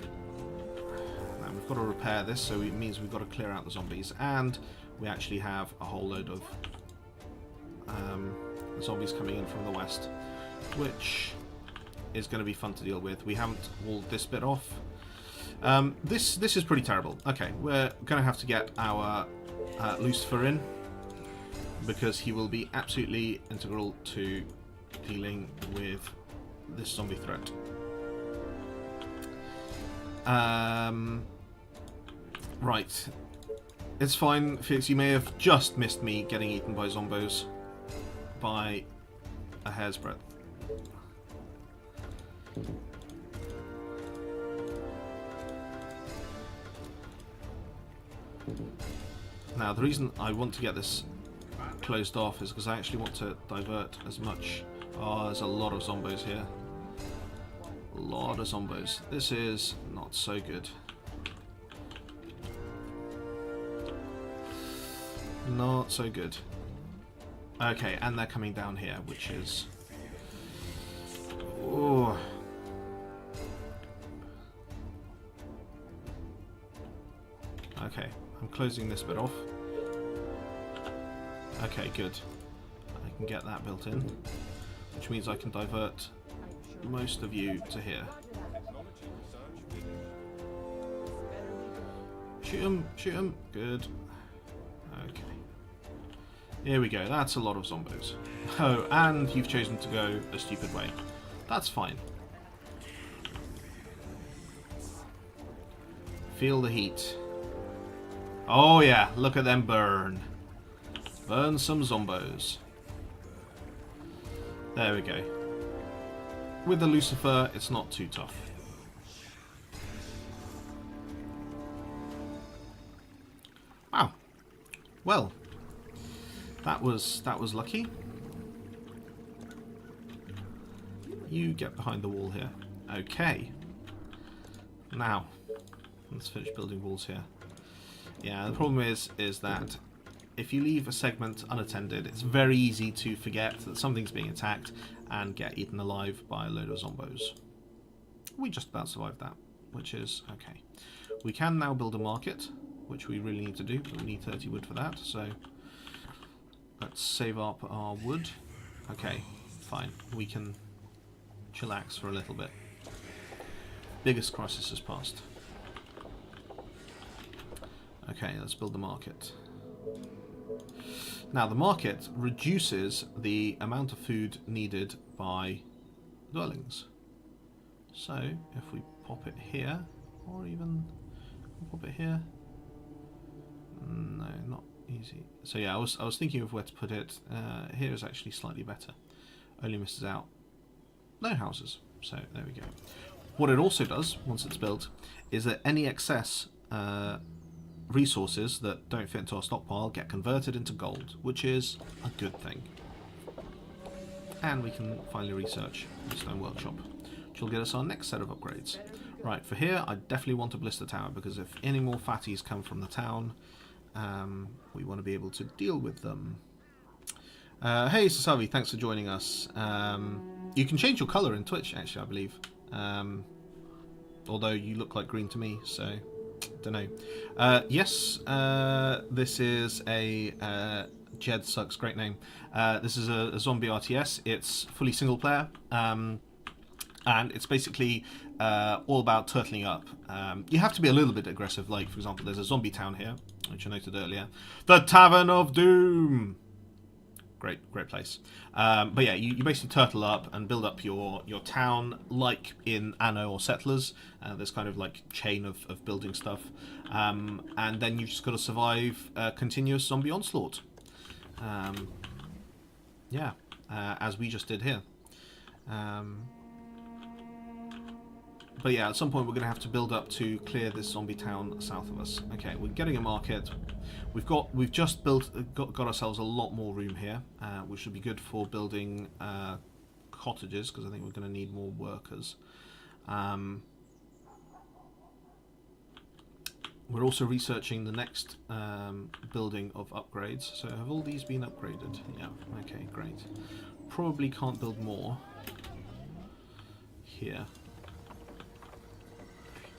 Now we've got to repair this, so it means we've got to clear out the zombies. And we actually have a whole load of zombies coming in from the west, which is going to be fun to deal with. We haven't walled this bit off. This is pretty terrible. Okay, we're going to have to get our Lucifer in, because he will be absolutely integral to dealing with this zombie threat. Right. It's fine, Felix, you may have just missed me getting eaten by zombos by a hair's breadth. Now, the reason I want to get this closed off is because I actually want to divert as much... Oh, there's a lot of zombos here. A lot of zombos. This is not so good. Not so good. Okay, and they're coming down here, which is... Oh. Okay, I'm closing this bit off. Okay, good. I can get that built in, which means I can divert most of you to here. Shoot him, shoot him. Good. Okay. Here we go. That's a lot of zombos. Oh, and you've chosen to go a stupid way. That's fine. Feel the heat. Oh yeah, look at them burn. Burn some zombos. There we go. With the Lucifer, it's not too tough. Wow. Well, that was lucky. You get behind the wall here. Okay. Now, let's finish building walls here. Yeah, the problem is that if you leave a segment unattended, it's very easy to forget that something's being attacked and get eaten alive by a load of zombos. We just about survived that, which is okay. We can now build a market, which we really need to do, but we need 30 wood for that, so let's save up our wood. Okay, fine. We can chillax for a little bit. Biggest crisis has passed. Okay, let's build the market. Now, the market reduces the amount of food needed by dwellings. So, if we pop it here, or even pop it here. No, not easy. So yeah, I was thinking of where to put it. Here is actually slightly better. Only misses out no houses. So there we go. What it also does, once it's built, is that any excess resources that don't fit into our stockpile get converted into gold, which is a good thing. And we can finally research the Stone Workshop, which will get us our next set of upgrades. Right, for here, I definitely want a Blister Tower, because if any more fatties come from the town, we want to be able to deal with them. Hey Sasavi, thanks for joining us. You can change your colour in Twitch, actually, I believe. Although you look like green to me, so don't know. Yes, this is a Jed Sucks, great name. This is a zombie RTS. It's fully single player, and it's basically all about turtling up. You have to be a little bit aggressive. Like, for example, there's a zombie town here, which I noted earlier. The Tavern of Doom. Great place. But yeah, you basically turtle up and build up your town like in Anno or Settlers. There's kind of like chain of building stuff. And then you've just got to survive a continuous zombie onslaught. Yeah, as we just did here. but yeah, at some point we're going to have to build up to clear this zombie town south of us. Okay, we're getting a market. We've just got ourselves a lot more room here, which should be good for building cottages, because I think we're going to need more workers. We're also researching the next building of upgrades. So have all these been upgraded? Yeah, okay, great. Probably can't build more here.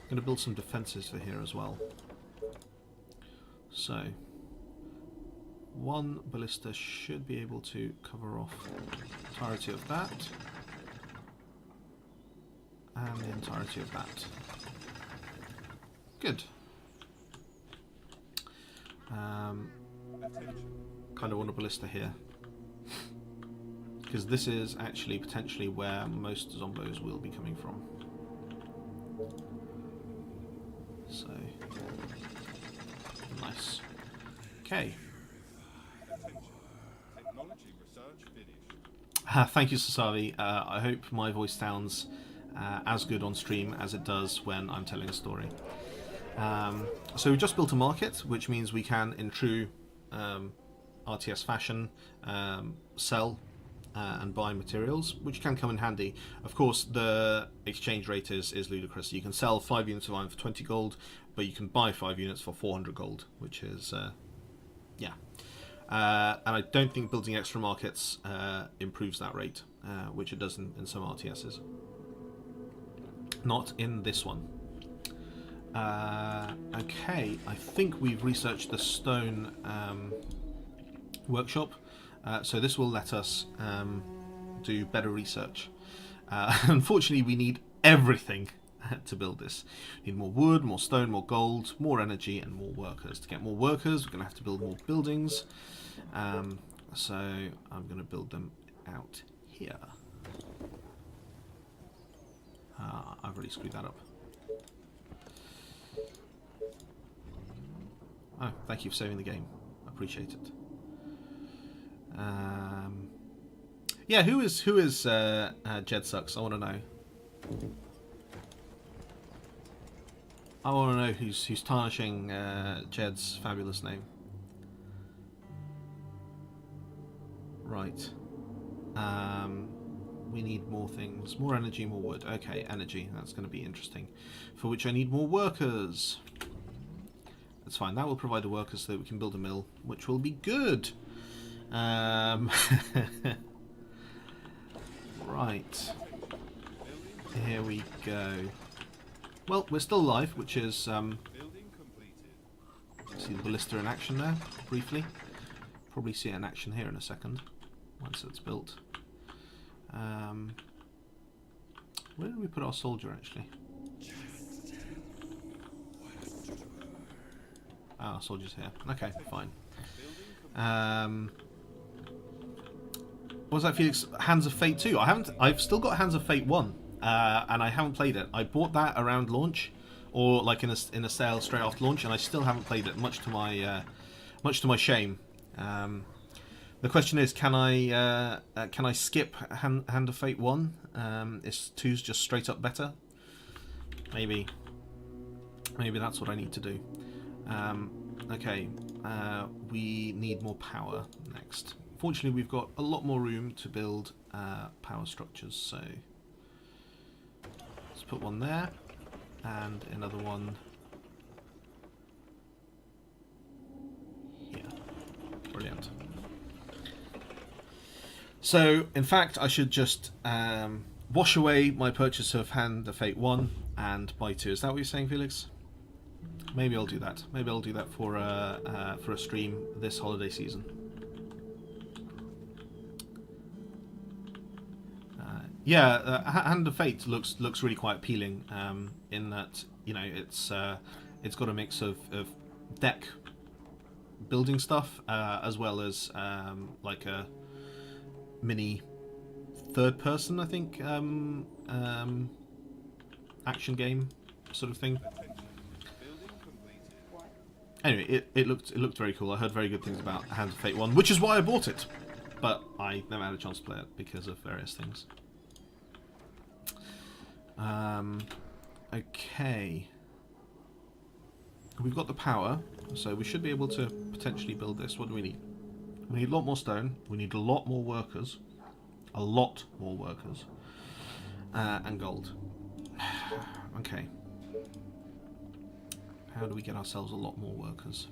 I'm going to build some defences for here as well. So, one ballista should be able to cover off the entirety of that. And the entirety of that. Good. Kind of want a ballista here. Because this is actually potentially where most zombos will be coming from. So, nice. Okay. Technology research finished. Thank you, Sasavi. I hope my voice sounds as good on stream as it does when I'm telling a story. So we just built a market, which means we can, in true RTS fashion, sell and buy materials, which can come in handy. Of course, the exchange rate is ludicrous. You can sell 5 units of iron for 20 gold, but you can buy 5 units for 400 gold, which is, yeah. And I don't think building extra markets improves that rate, which it does in some RTSs. Not in this one. Okay, I think we've researched the stone workshop, so this will let us do better research. Unfortunately, we need everything to build this. We need more wood, more stone, more gold, more energy, and more workers. To get more workers, we're going to have to build more buildings. So I'm going to build them out here. I've already screwed that up. Oh, thank you for saving the game. I appreciate it. Yeah, who is Jed Sucks? I want to know. I want to know who's tarnishing Jed's fabulous name. Right. We need more things. More energy, more wood. Okay, energy. That's going to be interesting. For which I need more workers. That's fine. That will provide the workers so that we can build a mill, which will be good. Right. Here we go. Well, we're still alive, which is... Building completed. see the ballista in action there, briefly. Probably see it in action here in a second, once it's built. Where did we put our soldier, actually? Ah, our soldier's here. Okay, fine. What was that, Felix? Hands of Fate 2. I've still got Hands of Fate 1, and I haven't played it. I bought that around launch, or like in a sale straight after launch, and I still haven't played it, much to my shame. The question is, can I skip Hand of Fate 1? Is 2's just straight up better? Maybe that's what I need to do. Okay, we need more power next. Fortunately, we've got a lot more room to build power structures, so let's put one there, and another one here. Brilliant. So, in fact, I should just wash away my purchase of Hand of Fate 1 and buy 2. Is that what you're saying, Felix? Maybe I'll do that. Maybe I'll do that for a stream this holiday season. Yeah, Hand of Fate looks really quite appealing. In that, you know, it's got a mix of deck building stuff as well as like a mini third person, I think, action game sort of thing. Anyway, it looked very cool. I heard very good things about Hands of Fate 1, which is why I bought it, but I never had a chance to play it because of various things. Okay. We've got the power, so we should be able to potentially build this. What do we need? We need a lot more stone. We need a lot more workers. A lot more workers. And gold. Okay. How do we get ourselves a lot more workers?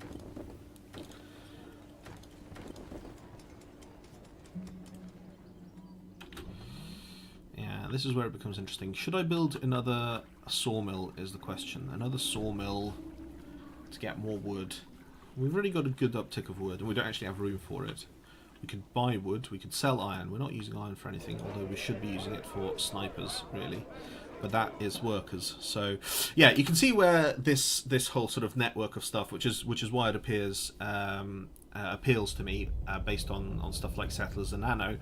Yeah, this is where it becomes interesting. Should I build another sawmill is the question. Another sawmill to get more wood. We've already got a good uptick of wood, and we don't actually have room for it. We could buy wood, we could sell iron. We're not using iron for anything, although we should be using it for snipers, really. But that is workers. So, yeah, you can see where this whole sort of network of stuff, which is why it appears appeals to me, based on stuff like Settlers and Nano,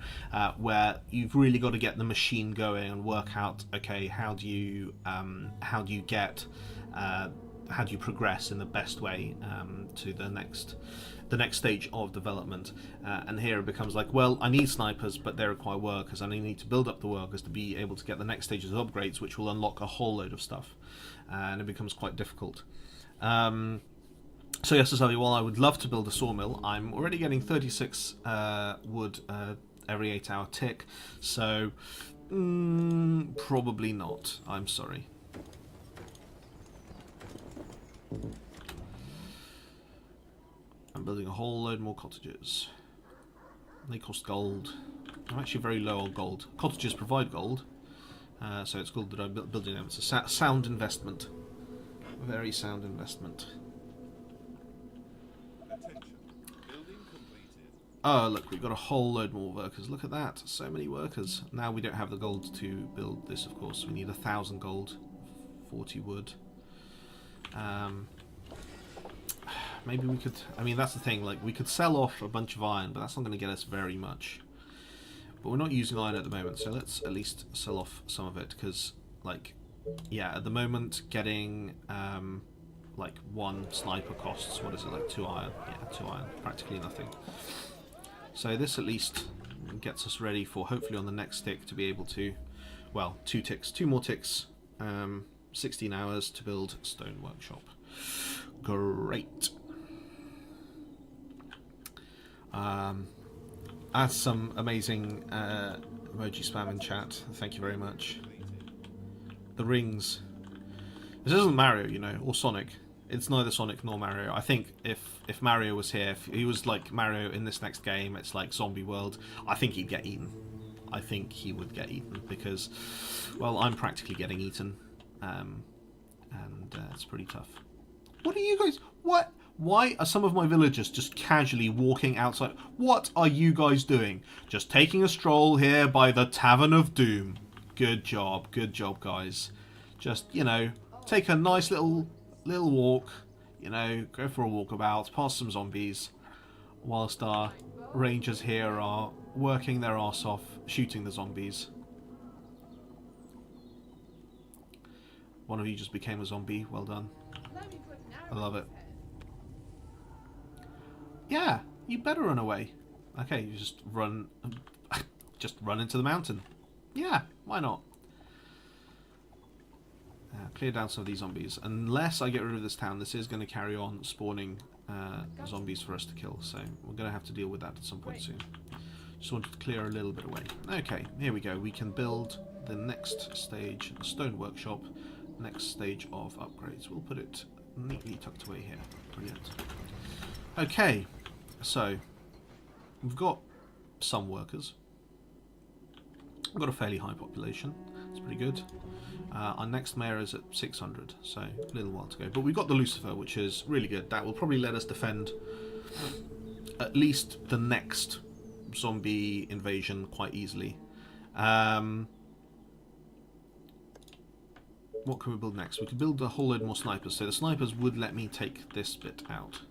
where you've really got to get the machine going and work out, okay, how do you progress in the best way to the next stage of development. And here it becomes like, well, I need snipers, but they require workers, and I need to build up the workers to be able to get the next stages of upgrades, which will unlock a whole load of stuff, and it becomes quite difficult. So yes, Sasavi, while I would love to build a sawmill, I'm already getting 36 wood every 8-hour tick, so probably not. I'm sorry. I'm building a whole load more cottages. They cost gold. I'm actually very low on gold. Cottages provide gold, so it's good that I'm building them. It's a sound investment. Very sound investment. Attention. Building completed. Oh, look, we've got a whole load more workers. Look at that. So many workers. Now we don't have the gold to build this, of course. We need 1,000 gold, 40 wood. Maybe we could... I mean, that's the thing. Like, we could sell off a bunch of iron, but that's not going to get us very much. But we're not using iron at the moment, so let's at least sell off some of it, because, like, yeah, at the moment, getting, like, one sniper costs, what is it, like 2 iron? Yeah, 2 iron. Practically nothing. So this at least gets us ready for, hopefully on the next tick, to be able to... Well, 2 ticks. 2 more ticks. 16 hours to build stone workshop. Great. That's some amazing emoji spam in chat. Thank you very much. The rings. This isn't Mario, you know, or Sonic. It's neither Sonic nor Mario. I think if Mario was here, if he was like Mario in this next game, it's like Zombie World, I think he'd get eaten. I think he would get eaten because, well, I'm practically getting eaten. And it's pretty tough. What are you guys... What? Why are some of my villagers just casually walking outside? What are you guys doing? Just taking a stroll here by the Tavern of Doom. Good job, guys. Just, you know, take a nice little walk. You know, go for a walkabout, past some zombies, whilst our rangers here are working their arse off, shooting the zombies. One of you just became a zombie. Well done. I love it. Yeah, you better run away. Okay, you just run into the mountain. Yeah, why not? Clear down some of these zombies. Unless I get rid of this town, this is going to carry on spawning zombies for us to kill. So we're going to have to deal with that at some point soon. Just wanted to clear a little bit away. Okay, here we go. We can build the next stage, the stone workshop. Next stage of upgrades. We'll put it neatly tucked away here. Brilliant. Okay, so we've got some workers. We've got a fairly high population. It's pretty good. Our next mayor is at 600, so a little while to go. But we've got the Lucifer, which is really good. That will probably let us defend at least the next zombie invasion quite easily. What can we build next? We could build a whole load more snipers. So the snipers would let me take this bit out.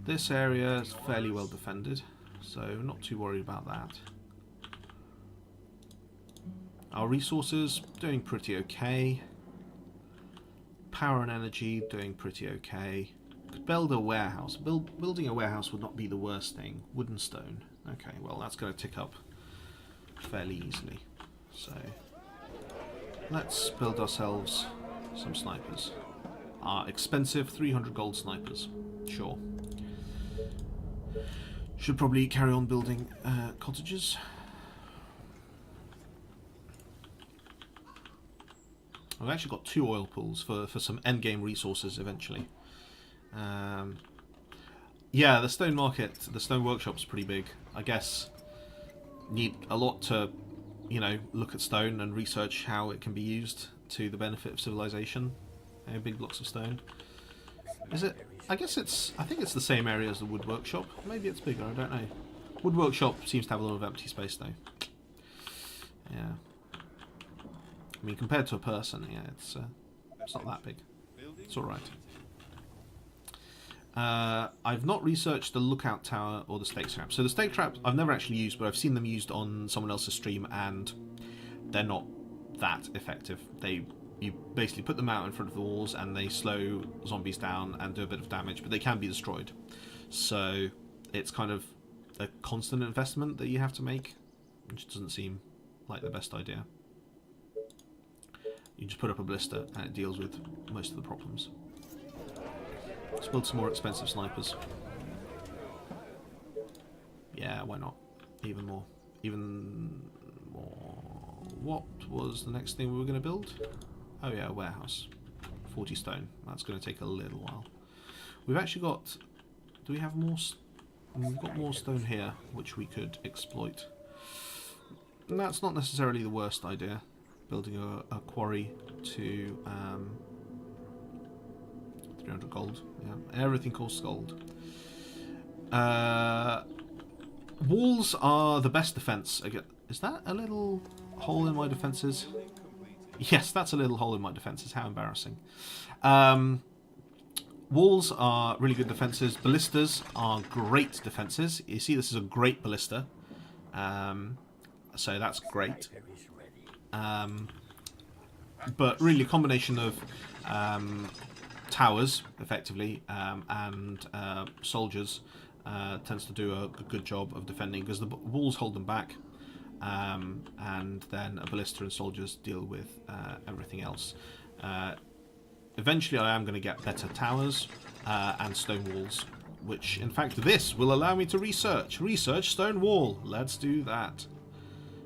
This area is fairly well defended, so not too worried about that. Our resources, doing pretty okay. Power and energy, doing pretty okay. Could build a warehouse. Building a warehouse would not be the worst thing. Wood and stone. Okay, well that's going to tick up fairly easily. So let's build ourselves some snipers. Expensive 300 gold snipers. Sure. Should probably carry on building cottages. I've actually got 2 oil pools for some endgame resources eventually. Yeah, the stone market, the stone workshop's pretty big. I guess need a lot to, you know, look at stone and research how it can be used to the benefit of civilization. Big blocks of stone. Is it? I guess it's. I think it's the same area as the wood workshop. Maybe it's bigger. I don't know. Wood workshop seems to have a lot of empty space though. Yeah. I mean, compared to a person, yeah, it's not that big. It's all right. I've not researched the lookout tower or the stake trap. So the stake trap I've never actually used, but I've seen them used on someone else's stream, and they're not that effective. You basically put them out in front of the walls, and they slow zombies down and do a bit of damage, but they can be destroyed. So it's kind of a constant investment that you have to make, which doesn't seem like the best idea. You just put up a ballista, and it deals with most of the problems. Let's build some more expensive snipers. Yeah, why not? Even more. Even more. What was the next thing we were going to build? Oh yeah, a warehouse. 40 stone. That's going to take a little while. We've actually got... Do we have more... We've got more stone here, which we could exploit. And that's not necessarily the worst idea. Building a quarry to... 300 gold. Yeah, everything costs gold. Walls are the best defense. Is that a little hole in my defenses? Yes, that's a little hole in my defenses. How embarrassing. Walls are really good defenses. Ballistas are great defenses. You see, this is a great ballista. So that's great. But really, a combination of towers, effectively, and soldiers tends to do a good job of defending, because the walls hold them back, and then a ballista and soldiers deal with everything else. Eventually I am going to get better towers and stone walls, which in fact this will allow me to research stone wall. Let's do that.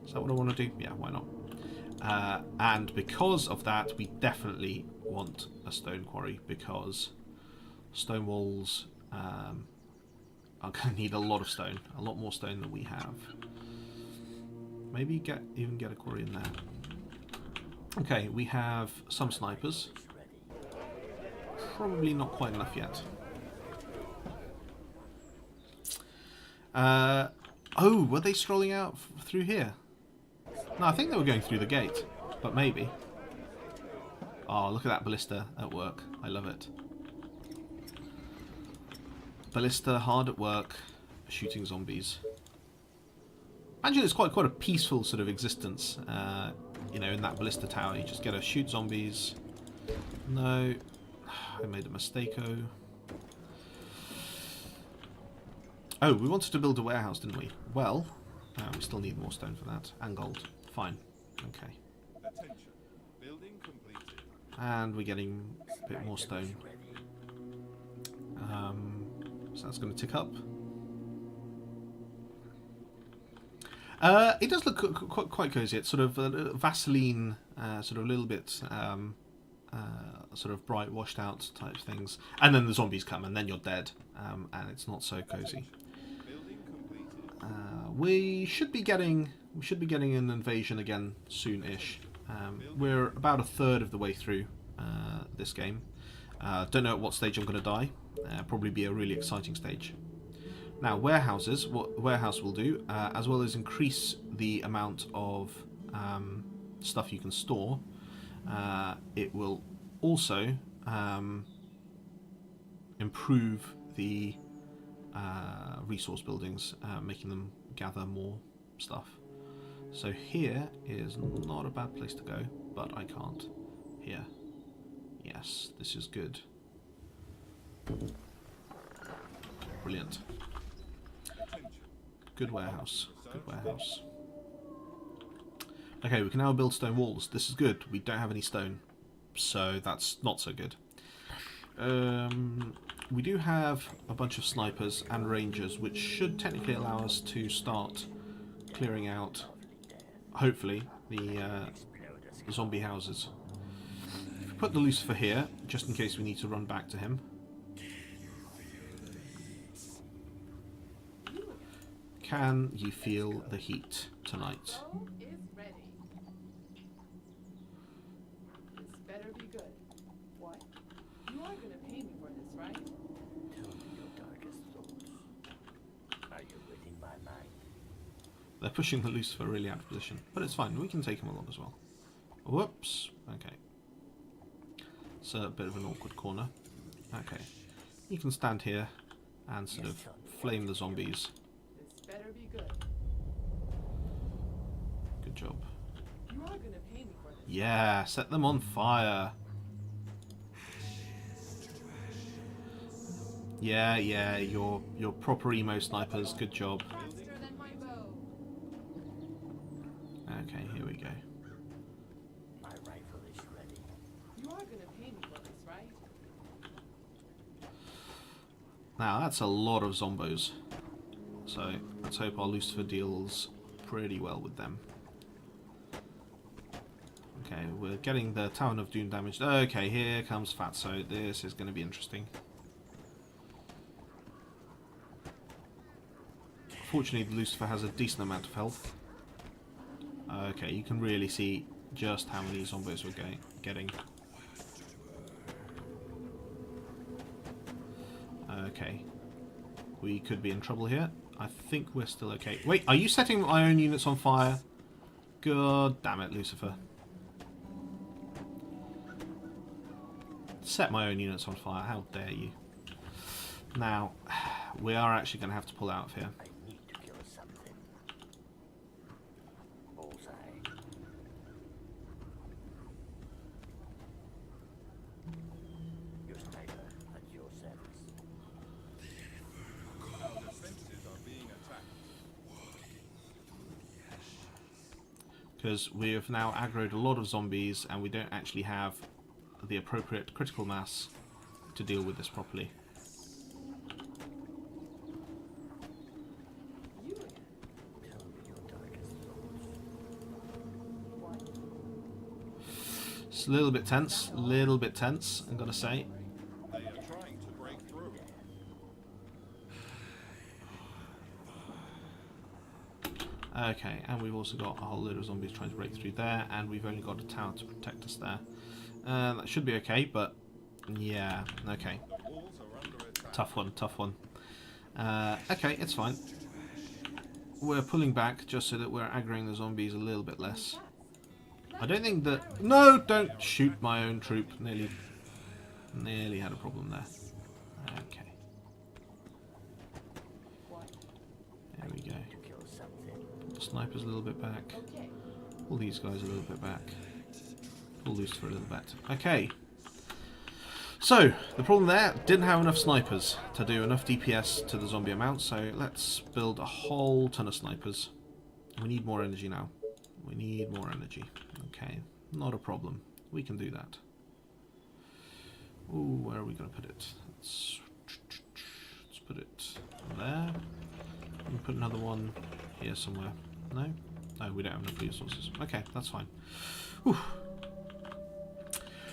Is that what I want to do? Yeah, why not? And because of that, we definitely want a stone quarry, because stone walls are going to need a lot of stone, a lot more stone than we have. Maybe even get a quarry in there. Okay, we have some snipers. Probably not quite enough yet. Oh, were they strolling out through here? No, I think they were going through the gate, but maybe. Oh, look at that ballista at work. I love it. Ballista hard at work, shooting zombies. Imagine it's quite a peaceful sort of existence, you know, in that ballista tower. You just get to shoot zombies. No, I made a mistake-o. Oh, we wanted to build a warehouse, didn't we? Well, we still need more stone for that, and gold. Fine. Okay. Attention. Building completed. And we're getting a bit more stone. So that's going to tick up. It does look quite cozy. It's sort of Vaseline, sort of a little bit sort of bright, washed out type things. And then the zombies come, and then you're dead, and it's not so cozy. Building completed. We should be getting an invasion again soon-ish. We're about a third of the way through this game. Don't know at what stage I'm going to die. Probably be a really exciting stage. Now, warehouses. What warehouse will do, as well as increase the amount of stuff you can store, it will also improve the resource buildings, making them gather more stuff. So here is not a bad place to go, but I can't. Here. Yes, this is good. Brilliant. Good warehouse. Good warehouse. Okay, we can now build stone walls. This is good. We don't have any stone. so that's not so good. We do have a bunch of snipers and rangers, which should technically allow us to start clearing out, hopefully, the zombie houses. If we put the Lucifer here, just in case we need to run back to him. Can you feel the heat tonight? Bow is ready. This better be good. What? You are gonna pay me for this, right? Tell me your darkest thoughts. Are you reading my mind? They're pushing the Lucifer really out of position, but it's fine. We can take him along as well. Whoops. Okay. It's a bit of an awkward corner. Okay. You can stand here and sort of flame the zombies. This better be good. Good job. You are gonna pay me for this. Yeah, set them on fire. Yeah, you're proper emo snipers. Good job. Faster than my bow. Okay, here we go. My rifle is ready. You are gonna pay me for this, right? Now that's a lot of zombos. So let's hope our Lucifer deals pretty well with them. Okay, we're getting the Town of Doom damaged. Okay, here comes Fatso. This is going to be interesting. Fortunately, the Lucifer has a decent amount of health. Okay, you can really see just how many zombies we're getting. Okay. We could be in trouble here. I think we're still okay. Wait, are you setting my own units on fire? God damn it, Lucifer. Set my own units on fire, how dare you. Now, we are actually going to have to pull out of here. I need to kill something. Bullseye. Your sniper at your service. Our defenses are being attacked. Because we have now aggroed a lot of zombies and we don't actually have the appropriate critical mass to deal with this properly. You again. Tell me your darkest thoughts. What? It's a little bit tense, I'm gonna say. They are trying to break through. Okay, and we've also got a whole load of zombies trying to break through there, and we've only got a tower to protect us there. That should be okay, but yeah, okay. The walls are under attack. Tough one. Okay, it's fine. We're pulling back just so that we're aggroing the zombies a little bit less. I don't think that... No, don't shoot my own troop. Nearly had a problem there. Okay. What? There we go. To kill something. The sniper's a little bit back. Okay. All these guys a little bit back. Pull Lucifer a little bit. Okay. So, the problem there, didn't have enough snipers to do enough DPS to the zombie amount, so let's build a whole ton of snipers. We need more energy now. We need more energy. Okay, not a problem. We can do that. Ooh, where are we going to put it? Let's put it there. We can put another one here somewhere. No? No, we don't have enough resources. Okay, that's fine. Whew.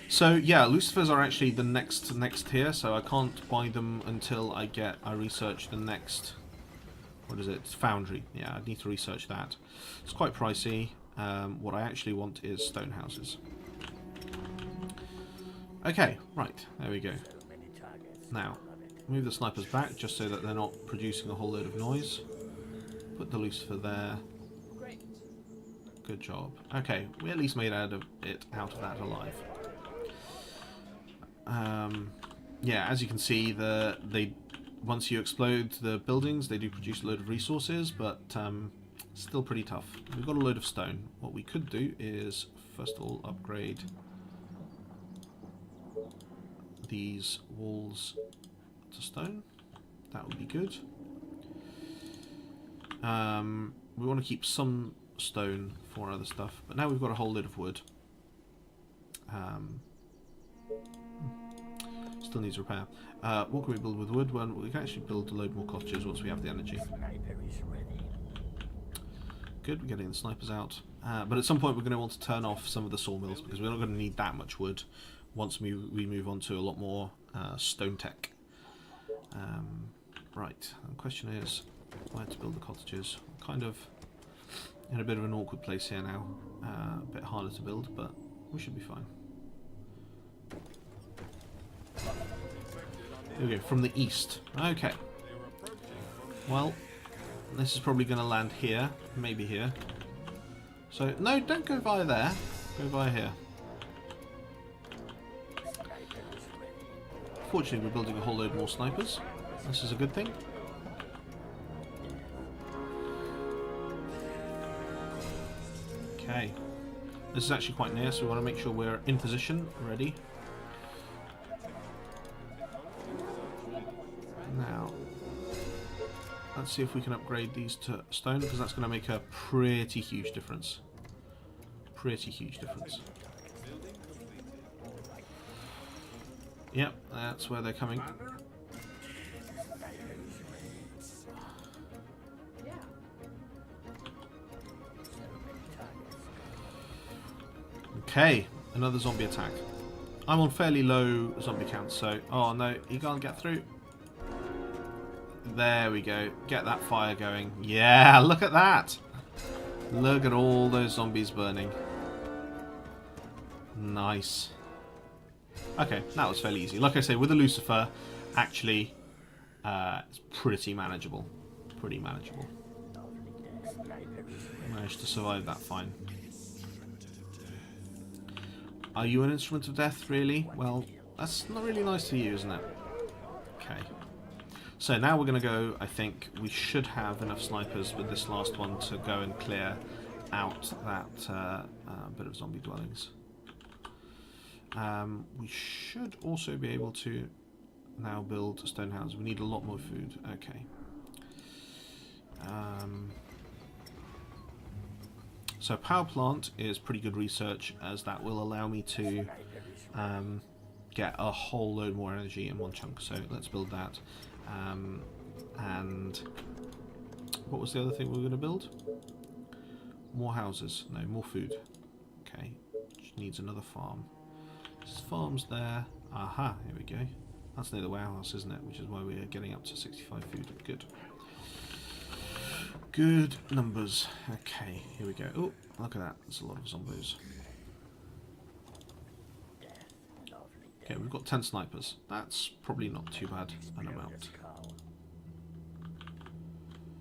So yeah, Lucifers are actually the next tier, so I can't buy them until I research the next, what is it, Foundry. Yeah, I need to research that. It's quite pricey. What I actually want is stone houses. Okay, right, there we go. So many targets. Now, Love it. move the snipers back just so that they're not producing a whole load of noise. Put the Lucifer there. Great. Good job. Okay, we at least made out of that alive. Yeah, as you can see, once you explode the buildings, they do produce a load of resources, but still pretty tough. We've got a load of stone. What we could do is, first of all, upgrade these walls to stone. That would be good. We want to keep some stone for other stuff, but now we've got a whole load of wood. Still needs repair. What can we build with wood? Well, we can actually build a load more cottages once we have the energy. Sniper is ready. Good, we're getting the snipers out. But at some point we're going to want to turn off some of the sawmills because we're not going to need that much wood once we move on to a lot more stone tech. Right, the question is where to build the cottages. Kind of in a bit of an awkward place here now. A bit harder to build, but we should be fine. Here we go, from the east. Okay. Well, this is probably going to land here, maybe here. So, no, don't go via there. Go via here. Fortunately, we're building a whole load more snipers. This is a good thing. Okay. This is actually quite near, so we want to make sure we're in position, ready. Now, let's see if we can upgrade these to stone, because that's going to make a pretty huge difference. Pretty huge difference. Yep, that's where they're coming. Okay, another zombie attack. I'm on fairly low zombie count, so... Oh no, he can't get through. There we go. Get that fire going. Yeah, look at that! Look at all those zombies burning. Nice. Okay, that was fairly easy. Like I say, with the Lucifer, actually, it's pretty manageable. Pretty manageable. Managed to survive that fine. Are you an instrument of death, really? Well, that's not really nice to you, isn't it? Okay. So now we're going to go, I think, we should have enough snipers with this last one to go and clear out that bit of zombie dwellings. We should also be able to now build stone houses. We need a lot more food. Okay. So power plant is pretty good research, as that will allow me to get a whole load more energy in one chunk. So let's build that. And what was the other thing we were going to build? More houses. No, more food. Okay. Which needs another farm. There's farms there. Aha, here we go. That's near the warehouse, isn't it? Which is why we are getting up to 65 food. Good. Good numbers. Okay, here we go. Oh, look at that. There's a lot of zombies. Okay, we've got 10 snipers. That's probably not too bad an amount.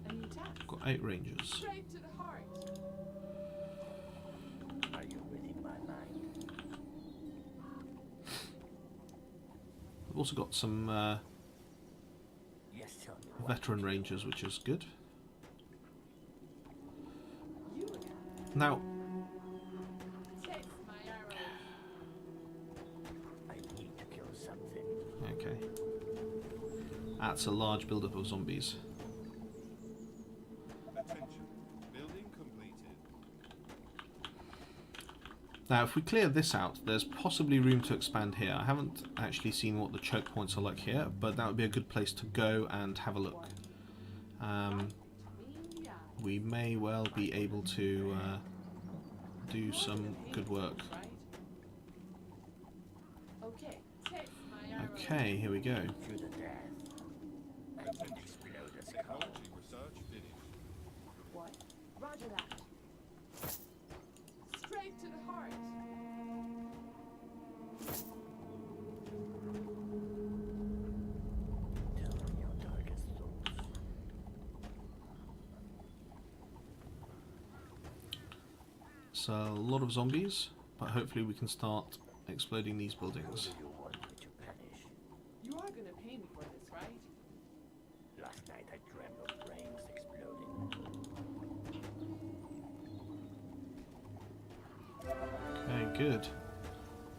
And you attack. We've got 8 rangers. Straight to the heart. Are you reading my mind? We've also got some Yes, tell me what. veteran rangers, which is good. You again. Now, Take my arrow. I need to kill something. okay. That's a large build-up of zombies. Attention. Building completed. Now, if we clear this out, there's possibly room to expand here. I haven't actually seen what the choke points are like here, but that would be a good place to go and have a look. We may well be able to do some good work. Right? Okay, take my arrow. Okay, here we go. To the death. I can explode a skull. Technology research finished. What? Roger that. Straight to the heart. Tell me your darkest thoughts. So, a lot of zombies, but hopefully we can start exploding these buildings. You want me to punish? You are gonna pay me for this, right? Last night I dreamt of brains exploding. Okay, good.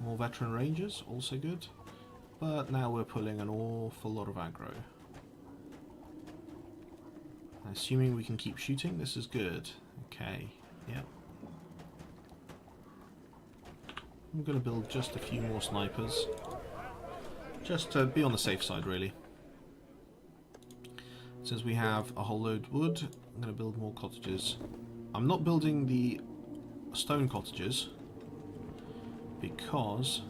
More veteran rangers, also good. But now we're pulling an awful lot of aggro. Assuming we can keep shooting, this is good. Okay, yep. I'm going to build just a few more snipers. Just to be on the safe side, really. Since we have a whole load of wood, I'm going to build more cottages. I'm not building the stone cottages because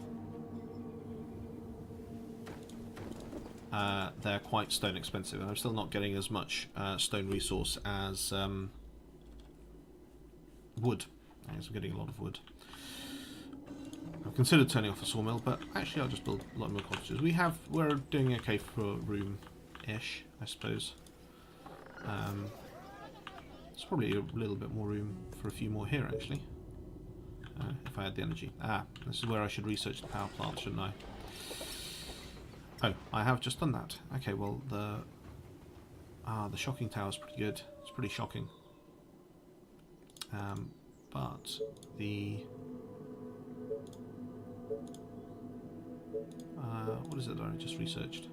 they're quite stone expensive, and I'm still not getting as much stone resource as wood. I'm getting a lot of wood. I've considered turning off the sawmill, but actually I'll just build a lot more cottages. We're doing okay for room-ish, I suppose. There's probably a little bit more room for a few more here, actually. If I had the energy. This is where I should research the power plant, shouldn't I? Oh, I have just done that. Okay, well, the shocking tower is pretty good. It's pretty shocking. But the... what is it that I just researched?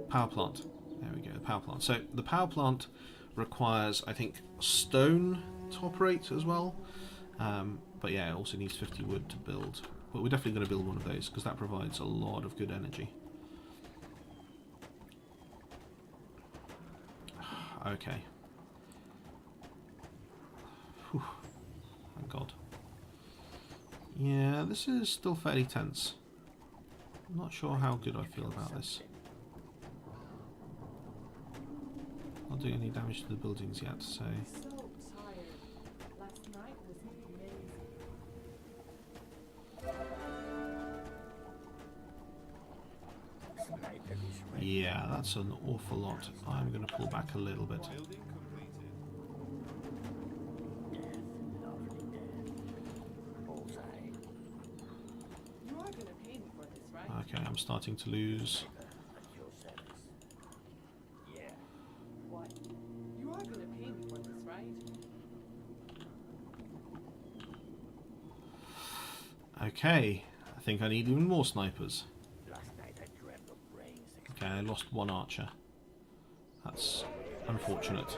Power plant. There we go, the power plant. So the power plant requires, I think, stone to operate as well. But yeah, it also needs 50 wood to build. But we're definitely going to build one of those because that provides a lot of good energy. Okay. Whew. Thank God. Yeah, this is still fairly tense. I'm not sure how good I feel about this. Not doing any damage to the buildings yet, so... So tired. Last night was amazing. Sniper is ready. Yeah, that's an awful lot. I'm going to pull back a little bit. Building completed. Death, lovely death. Bullseye. You are gonna pay me for this, right? Okay, I'm starting to lose. At your service. Yeah. What? You are gonna pay me for this, right? Okay, I think I need even more snipers. Last night I dreamt of brains. Okay, I lost one archer. That's unfortunate.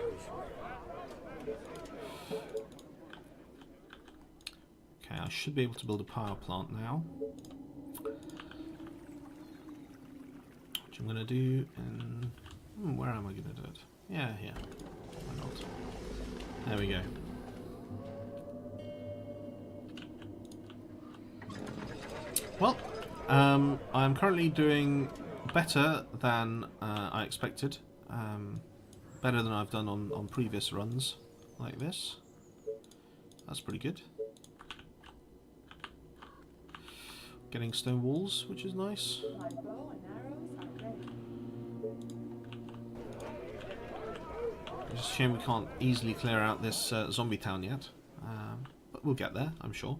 Okay, I should be able to build a power plant now. Which I'm going to do in... where am I going to do it? Yeah, here. Why not? There we go. Well, I'm currently doing better than I expected. Better than I've done on previous runs like this. That's pretty good. Getting stone walls, which is nice. My bow and arrows are ready. It's a shame we can't easily clear out this zombie town yet. But we'll get there, I'm sure.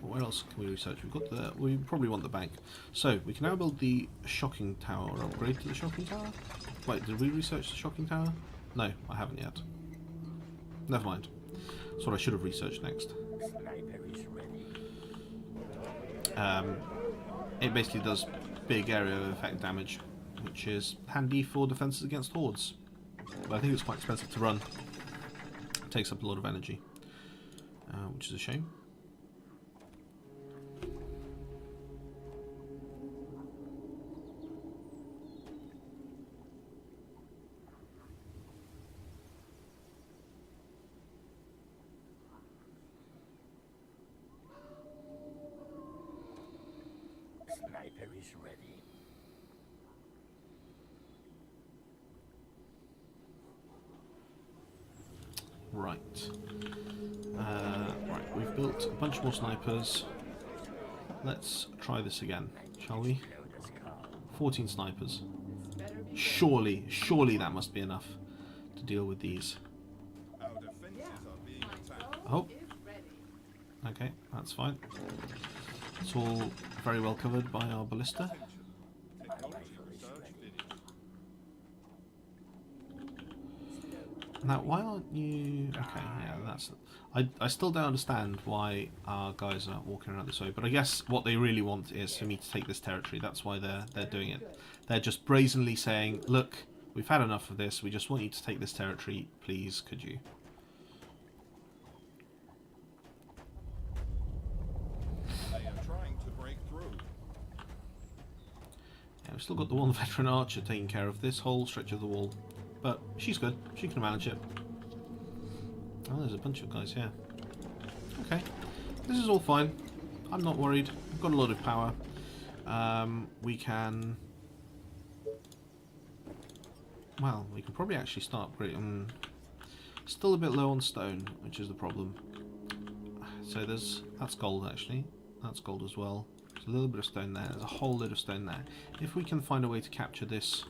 Where else can we research? We've got the... we probably want the bank. So, we can now build the shocking tower, or upgrade to the shocking tower? Wait, did we research the shocking tower? No, I haven't yet. Never mind. That's what I should have researched next. Sniper is ready. It basically does big area of effect damage, which is handy for defences against hordes. But I think it's quite expensive to run. It takes up a lot of energy, which is a shame. Sniper is ready. Right. Right, we've built a bunch more snipers. Let's try this again, shall we? 14 snipers. Surely that must be enough to deal with these. Our defenses are being attacked. Oh, Is ready. okay, that's fine. It's all very well covered by our ballista. Technology research finished. Now, why aren't you... Okay, yeah, that's... I still don't understand why our guys are walking around this way, but I guess what they really want is for me to take this territory. That's why they're doing it. They're just brazenly saying, look, we've had enough of this, we just want you to take this territory, please, could you? They are trying to break through. Yeah, we've still got the one veteran archer taking care of this whole stretch of the wall, but she's good, she can manage it. Oh, there's a bunch of guys here. Okay, this is all fine. I'm not worried. We've got a lot of power. We can... Well, we can probably actually start upgrading. Still a bit low on stone, which is the problem. So that's gold actually. That's gold as well. There's a little bit of stone there. There's a whole lot of stone there. If we can find a way to capture this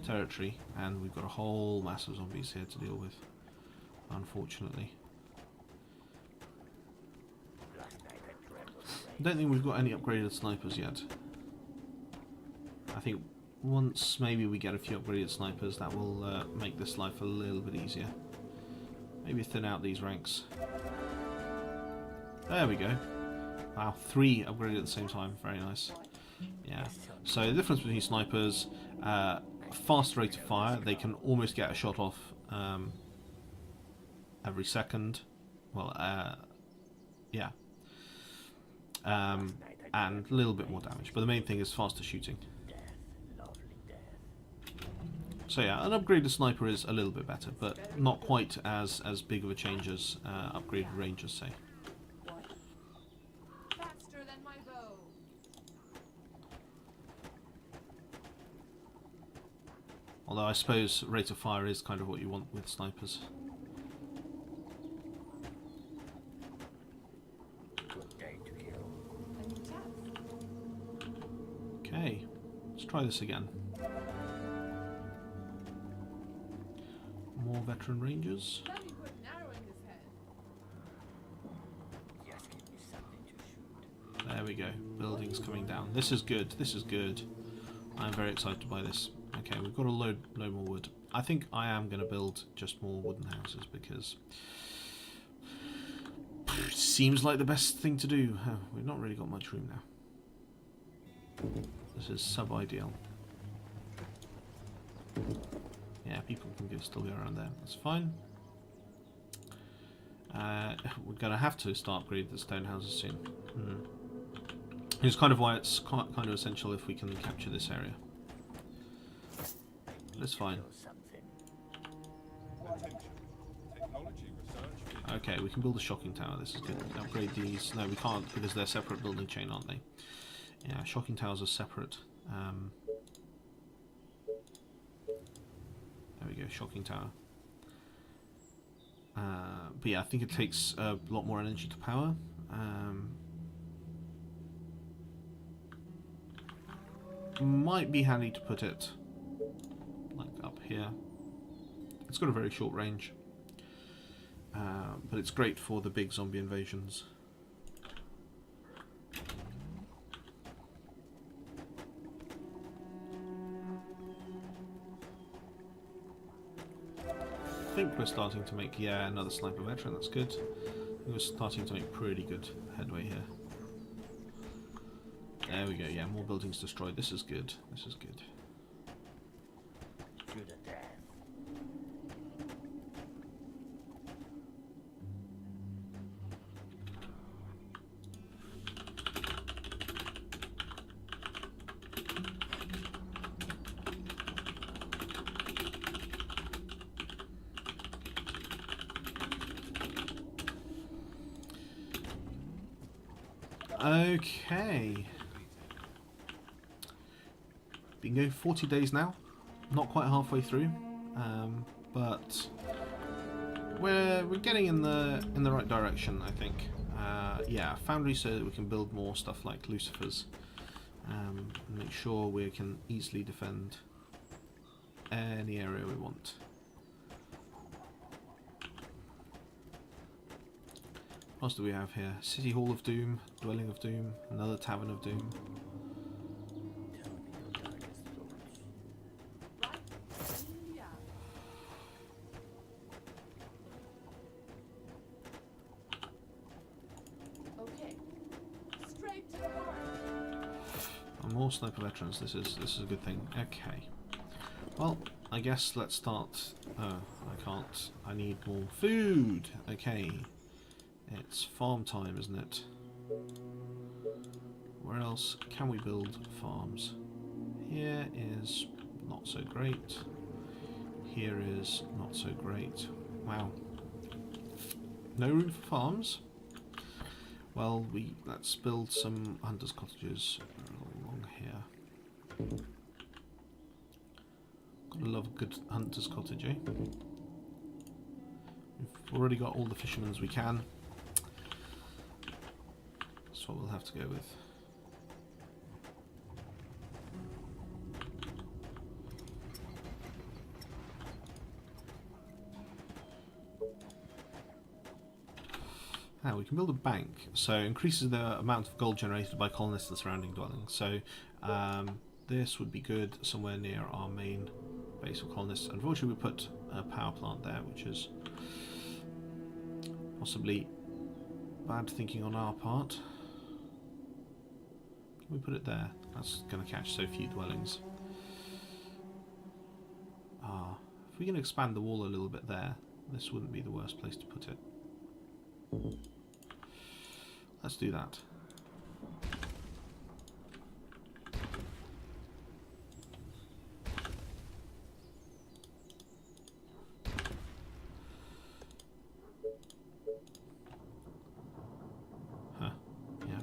territory, and we've got a whole mass of zombies here to deal with, unfortunately. I don't think we've got any upgraded snipers yet. I think once maybe we get a few upgraded snipers, that will make this life a little bit easier. Maybe thin out these ranks. There we go. Wow, 3 upgraded at the same time. Very nice. Yeah. So the difference between snipers, fast rate of fire. They can almost get a shot off every second. Well, yeah. And a little bit more damage. But the main thing is faster shooting. So yeah, an upgraded sniper is a little bit better, but not quite as big of a change as upgraded rangers, say. Faster than my bow. Although I suppose rate of fire is kind of what you want with snipers. Good day to you. A new task. Okay, let's try this again. More veteran rangers. Let me put an arrow in his head. Just give me something to shoot. There we go. Buildings coming down. This is good. This is good. I'm very excited by this. Okay, we've got to load more wood. I think I am going to build just more wooden houses because seems like the best thing to do. We've not really got much room now. This is sub-ideal. Yeah, people can still go around there. That's fine. We're going to have to start upgrading the stone houses soon. It's kind of why it's kind of essential if we can capture this area. That's fine. Attention. Technology research. Okay, we can build a shocking tower. This is good. Upgrade these. No, we can't because they're separate building chain, aren't they? Yeah, shocking towers are separate. There we go, shocking tower. But yeah, I think it takes a lot more energy to power. Might be handy to put it like up here. It's got a very short range, but it's great for the big zombie invasions. I think we're starting to make, yeah, another sniper veteran, that's good. I think we're starting to make pretty good headway here. There we go, yeah, more buildings destroyed. This is good, this is good. To the death. Okay. Been going 40 days now. Not quite halfway through, but we're getting in the right direction, I think. Yeah, foundry so that we can build more stuff like Lucifers, and make sure we can easily defend any area we want. What else do we have here? City Hall of Doom, Dwelling of Doom, another Tavern of Doom. Tell me your darkest thoughts. Right? Yeah. more sniper veterans. This is a good thing. Okay. Well, I guess let's start. Oh, I can't. I need more food. Okay. It's farm time, isn't it? Where else can we build farms? Here is not so great. Here is not so great. Wow. No room for farms? Well, let's build some hunters' cottages along here. Gotta love a good hunter's cottage, eh? We've already got all the fishermen's we can. That's what we'll have to go with. Now we can build a bank, so increases the amount of gold generated by colonists and surrounding dwellings. So this would be good somewhere near our main base of colonists. Unfortunately, we put a power plant there, which is possibly bad thinking on our part. Can we put it there? That's going to catch so few dwellings. If we can expand the wall a little bit there, this wouldn't be the worst place to put it. Let's do that. Huh, yeah.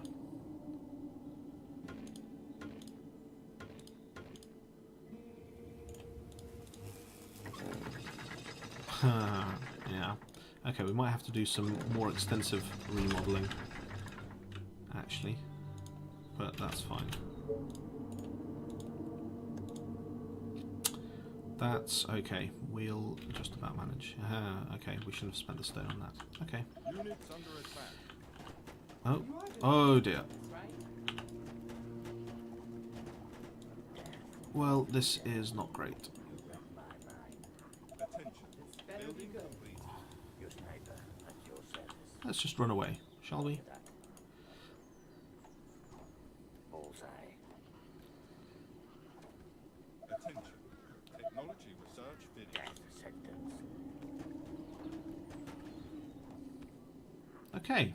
Yeah. Okay, we might have to do some more extensive remodeling, actually, but that's fine. That's okay. We'll just about manage. Okay, we shouldn't have spent the stone on that. Okay. Units under attack. Oh, oh dear. Well, this is not great. Attention. Building complete. Your sniper at your service. Let's just run away, shall we? Bullseye. Attention. Technology research finished. Death sentence. Okay.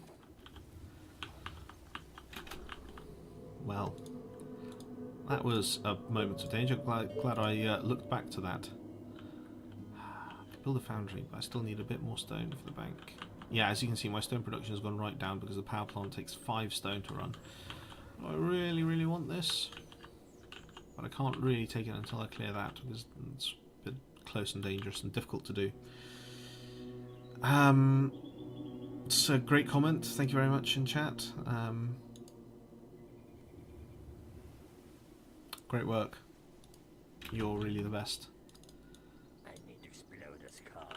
Well, that was a moment of danger. Glad I looked back to that. Build a foundry, but I still need a bit more stone for the bank. Yeah, as you can see, my stone production has gone right down because the power plant takes 5 stone to run. I really, really want this, but I can't really take it until I clear that because it's a bit close and dangerous and difficult to do. It's a great comment. Thank you very much in chat. Great work. You're really the best. I need to explode this car.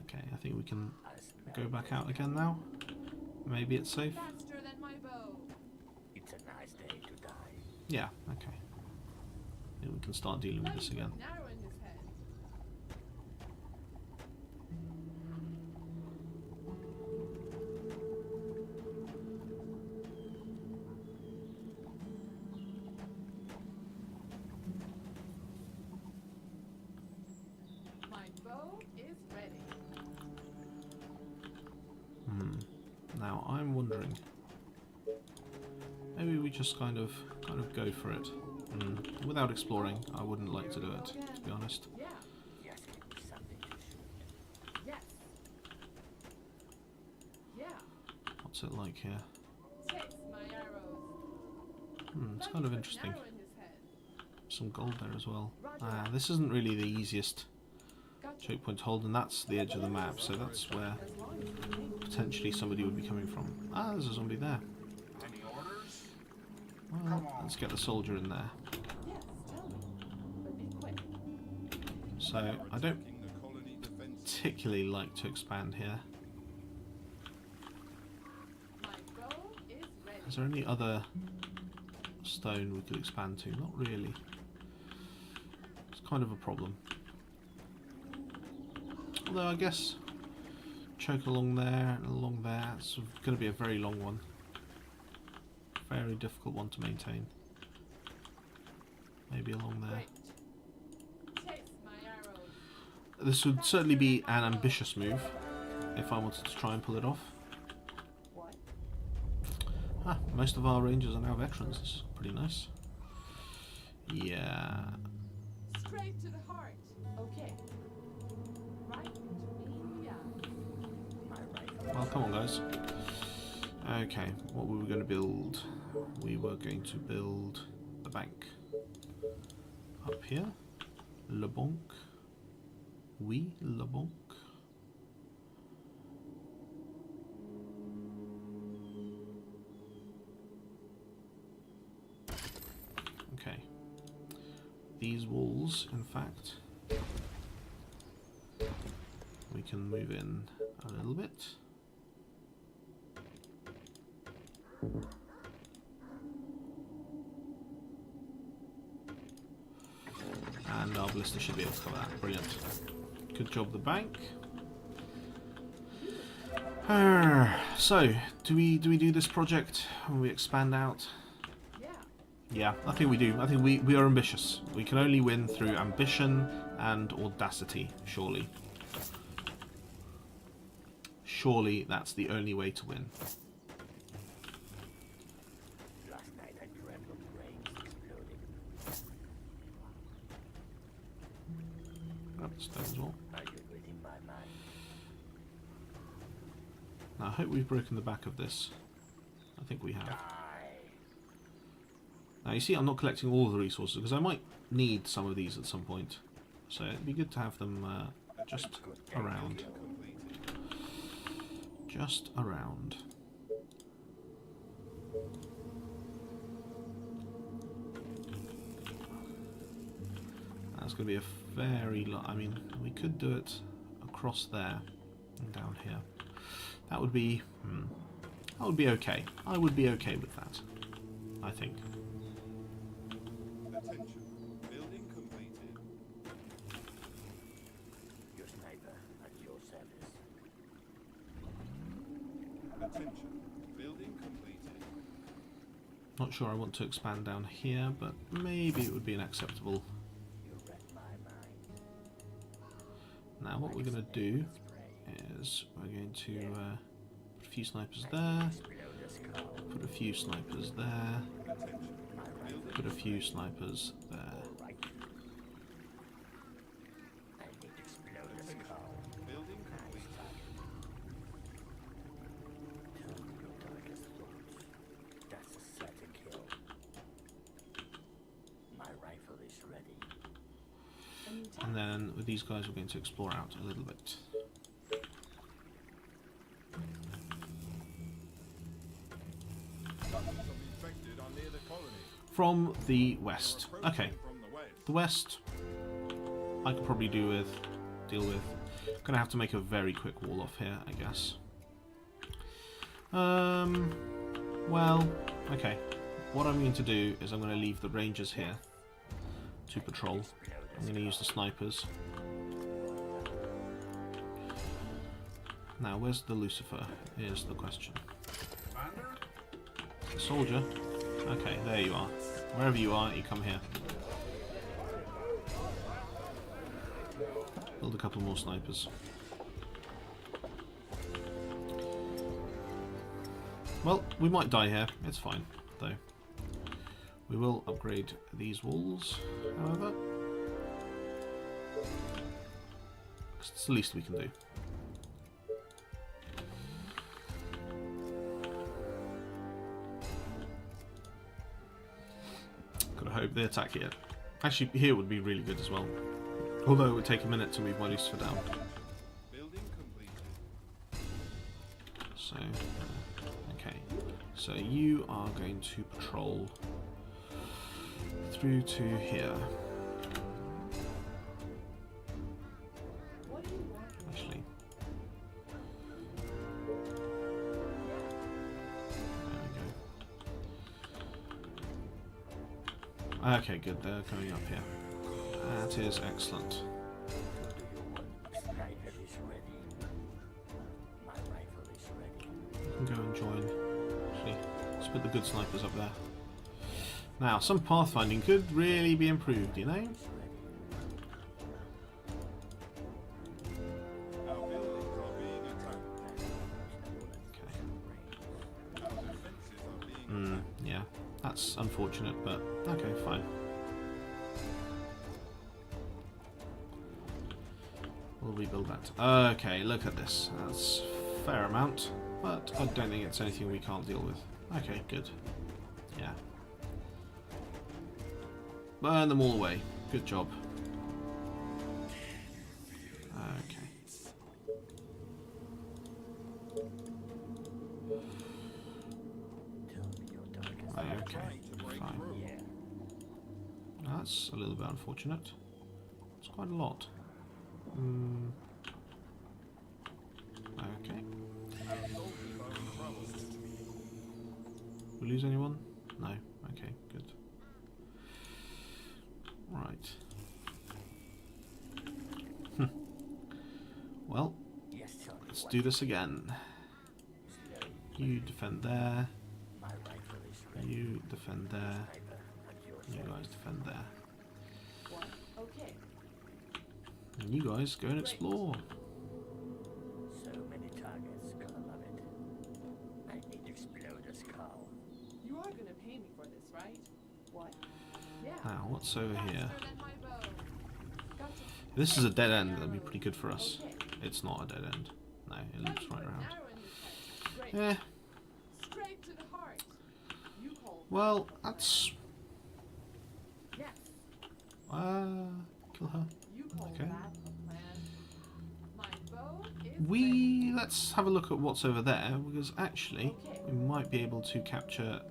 Okay, I think we can I smell go back out again now. Maybe it's safe. Faster than my bow. It's a nice day to die. Yeah, okay. I think we can start dealing with this again. Narrow in his head. My bow is ready. Now I'm wondering, maybe we just kind of go for it. Without exploring, I wouldn't like to do it, to be honest. Yeah. Just give me something to shoot. Yes. Yeah. What's it like here? Taste my arrows. It's kind of interesting. Narrow in his head. Some gold there as well. This isn't really the easiest Gotcha. choke point to hold, and that's the edge of the map, so that's where As long as you think. potentially somebody would be coming from. Ah, there's a zombie there. Any orders? Well, let's get the soldier in there. Yes, tell me. But be quick. So, I don't Attacking the colony defense. particularly like to expand here. My bow is ready. Is there any other stone we could expand to? Not really. It's kind of a problem. Although I guess choke along there and along there. It's going to be a very long one. very difficult one to maintain. Maybe along there. Great. Chase my arrows. This would certainly be an ambitious move if I wanted to try and pull it off. What? Ah, most of our rangers are now veterans. This is pretty nice. Yeah. Straight to the heart. Okay. Right between the eyes. My rifle. Well, come on, guys. Okay, what were we going to build? We were going to build the bank. Up here. Le Banque. Oui, Le Banque. Okay. These walls, in fact, we can move in a little bit. And our ballista should be able to cover that. Brilliant. Good job, the bank. So, do we do this project when we expand out? Yeah. Yeah, I think we do. I think we are ambitious. We can only win through ambition and audacity, surely. Surely that's the only way to win. Last night I dreamt of brains exploding. Grab the stone as well. Are you reading my mind? Now, I hope we've broken the back of this. I think we have. Die. Now, you see, I'm not collecting all of the resources because I might need some of these at some point. So it'd be good to have them just around. Just around. That's going to be a very lot. I mean, we could do it across there and down here. That would be. That would be okay. I would be okay with that. I think. Attention. Building completed. Your sniper at your service. Attention. Building completed. Not sure I want to expand down here, but maybe it would be an acceptable. You read my mind. Now, what we're going to do is we're going to put a few snipers there, Explode the skull. put a few snipers there, Attention. Building put a few snipers there. Right. I need to explode the skull. building complete. Tell me your darkest thoughts. That's a certain kill. My rifle is ready. And then with these guys, we're going to explore out a little bit. Some infected are near the colony. From the west. Okay, From the west. the west, I could probably deal with. Gonna have to make a very quick wall off here, I guess. Well, okay. What I'm going to do is I'm going to leave the rangers here to patrol. I'm going to use the snipers. Now, where's the Lucifer? Here's the question. The soldier? Okay, there you are. Wherever you are, you come here. Build a couple more snipers. Well, we might die here. It's fine, though. We will upgrade these walls, however. 'Cause it's the least we can do. Gotta hope they attack here. Actually, here would be really good as well. Although it would take a minute to move my Lucifer down. Building completed. So, okay. So you are going to patrol through to here. What do you want? Actually. There we go. Okay, good. They're going up here. That is excellent. Sniper is ready. My rifle is ready. You can go and join. Actually, let's put the good snipers up there. Now, some pathfinding could really be improved, you know? Our buildings are being attacked. Okay. Our defenses are being attacked. Yeah, that's unfortunate, but okay, fine. We'll rebuild that. Okay, look at this. That's a fair amount, but I don't think it's anything we can't deal with. Okay, good. Yeah. Burn them all away. Good job. Okay. Tell me your darkest Okay, Trying to break fine. through. Yeah. That's a little bit unfortunate. It's quite a lot. Okay. Our soldiers are in trouble. We lose anyone? No. Okay, good. Right. Well, Yes, tell me let's what. do this again. Slow. You defend there. My rifle is ready. You defend there. Sniper, and yours You ready. guys defend there. What? Okay. And you guys go and explore. So many targets, gonna love it. I need to explode this cow. You are gonna pay me for this, right? What? Yeah. Now, what's over here? Faster than my bow. Gotcha. This is a dead end. That'd be pretty good for us. Okay. It's not a dead end. No, it loops right around. Arrow in his head. Great. Yeah. Straight to the heart. You call Well, that a that's. plan? Yes. Kill her. You call Okay. that a plan? My bow is ready. We let's have a look at what's over there because actually we might be able to capture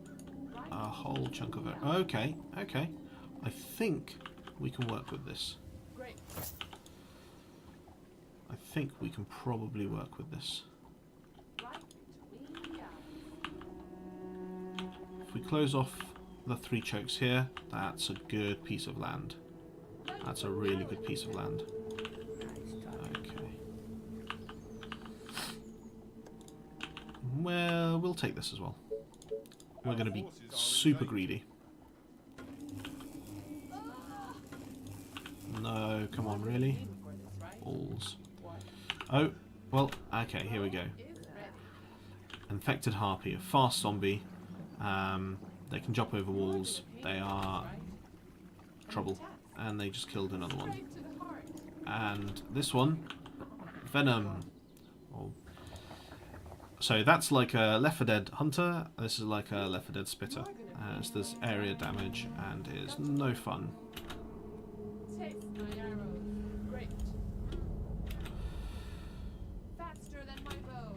Right. a whole chunk of it. Okay, okay. I think we can work with this. Great. I think we can probably work with this. Right between the eyes. If we close off the 3 chokes here, that's a good piece of land. That's a really good piece of land. Nice target. Okay. Well, we'll take this as well. We're going to be super greedy. No, come on, really? Pay me for this, right? Balls. What? Oh, well, okay, here we go. Is ready. Infected Harpy, a fast zombie. They can jump over walls. They are trouble. And they just killed another one. Straight to the heart. And this one, Venom. Oh. So that's like a Left 4 Dead Hunter. This is like a Left 4 Dead Spitter. As there's area damage and it is no fun. Taste my arrows. Great. Faster than my bow.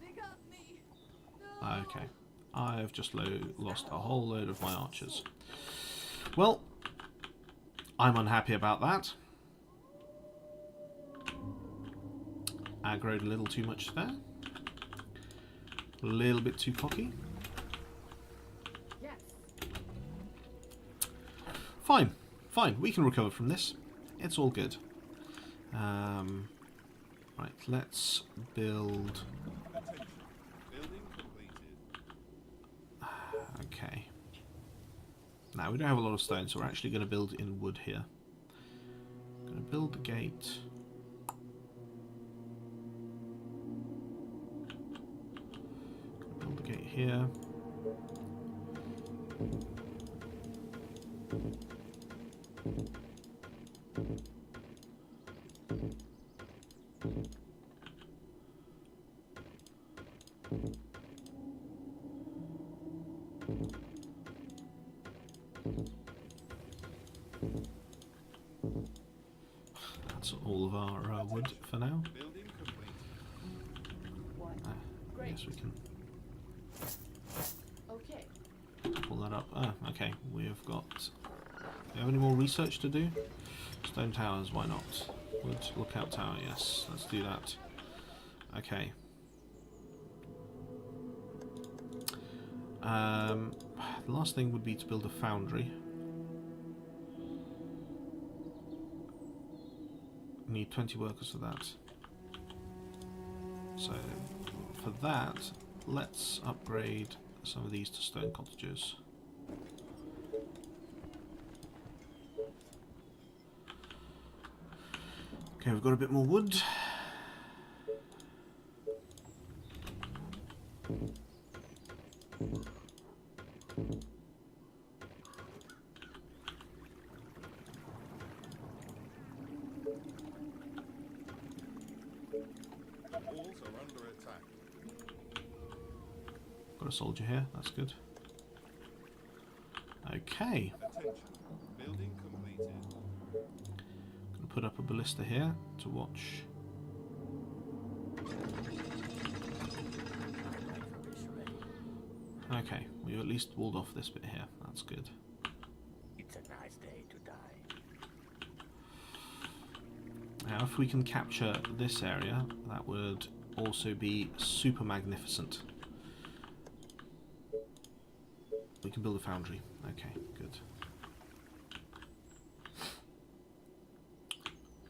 They got me. No. Okay. I've just lost a whole load of my archers. Well, I'm unhappy about that. Aggroed a little too much there. A little bit too cocky. Yes. Fine, fine. We can recover from this. It's all good. Right, let's build. Attention. Building completed. Okay. Now, we don't have a lot of stone, so we're actually going to build in wood here. Going to build the gate. Gonna build the gate here. That's all of our wood for now. Building completed. What? I Great. guess we can Okay. pull that up. Ah, okay. We've got. Do we have any more research to do? Stone towers, why not? Wood lookout tower, yes. Let's do that. Okay. The last thing would be to build a foundry. Need 20 workers for that. So for that, let's upgrade some of these to stone cottages. Okay, we've got a bit more wood. Walls are under attack. Got a soldier here, that's good. Okay, Attention. Building completed. gonna put up a ballista here to watch. Okay, we at least walled off this bit here, that's good. It's a nice day to die. Now if we can capture this area, that would also be super magnificent. We can build a foundry. Okay, good.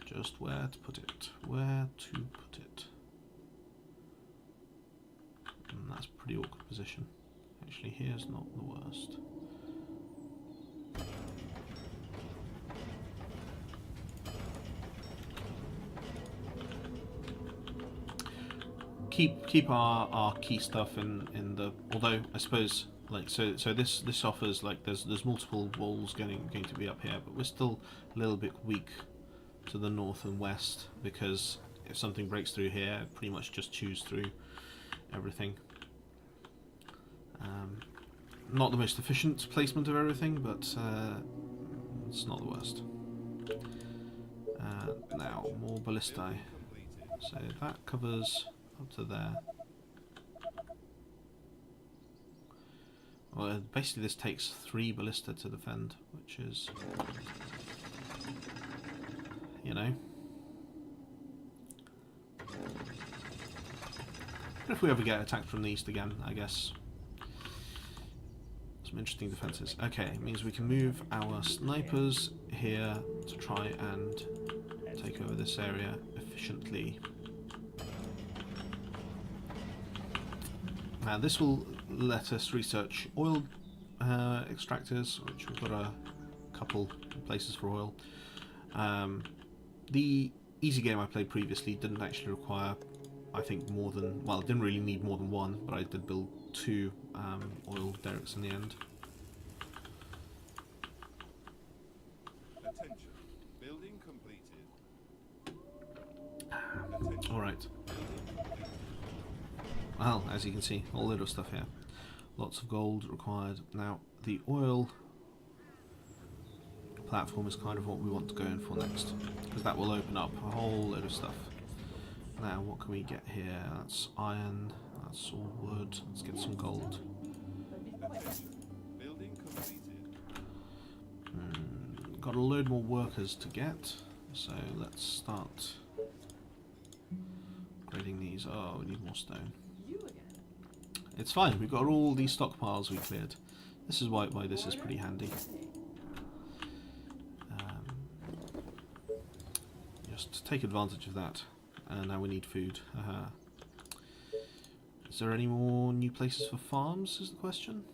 Just where to put it? Where to put it? That's a pretty awkward position. Actually, here's not the worst. Keep our key stuff in the. Although I suppose like so this offers like there's multiple walls going to be up here, but we're still a little bit weak to the north and west because if something breaks through here, it pretty much just chews through everything. Not the most efficient placement of everything, but it's not the worst. Now more ballistae. So that covers up to there. Well, basically this takes 3 ballista to defend, which is, you know. But if we ever get attacked from the east again, I guess. Some interesting defences. Okay, it means we can move our snipers here to try and take over this area efficiently. Now this will let us research oil extractors, which we've got a couple places for oil. The easy game I played previously didn't actually require, I think, more than, well, it didn't really need more than 1, but I did build 2 oil derricks in the end. Attention. Building completed. Attention. Alright. Well, as you can see, a load of stuff here. Lots of gold required. Now, the oil platform is kind of what we want to go in for next, because that will open up a whole load of stuff. Now, what can we get here? That's iron, that's all wood. Let's get some gold. Building completed. Got a load more workers to get, so let's start grading these. Oh, we need more stone. You again? It's fine, we've got all these stockpiles we cleared. This is why this is pretty handy. Just take advantage of that. And now we need food. Is there any more new places for farms, is the question?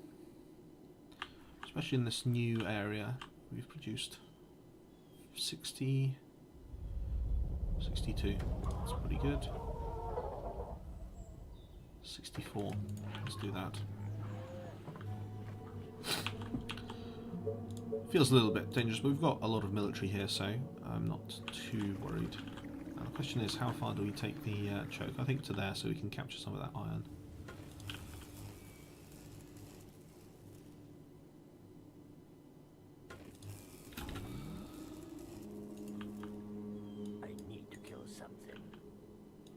Especially in this new area. We've produced 60... 62. That's pretty good. 64. Let's do that. Feels a little bit dangerous, but we've got a lot of military here, so I'm not too worried. Now the question is, how far do we take the choke? I think to there, so we can capture some of that iron. I need to kill something.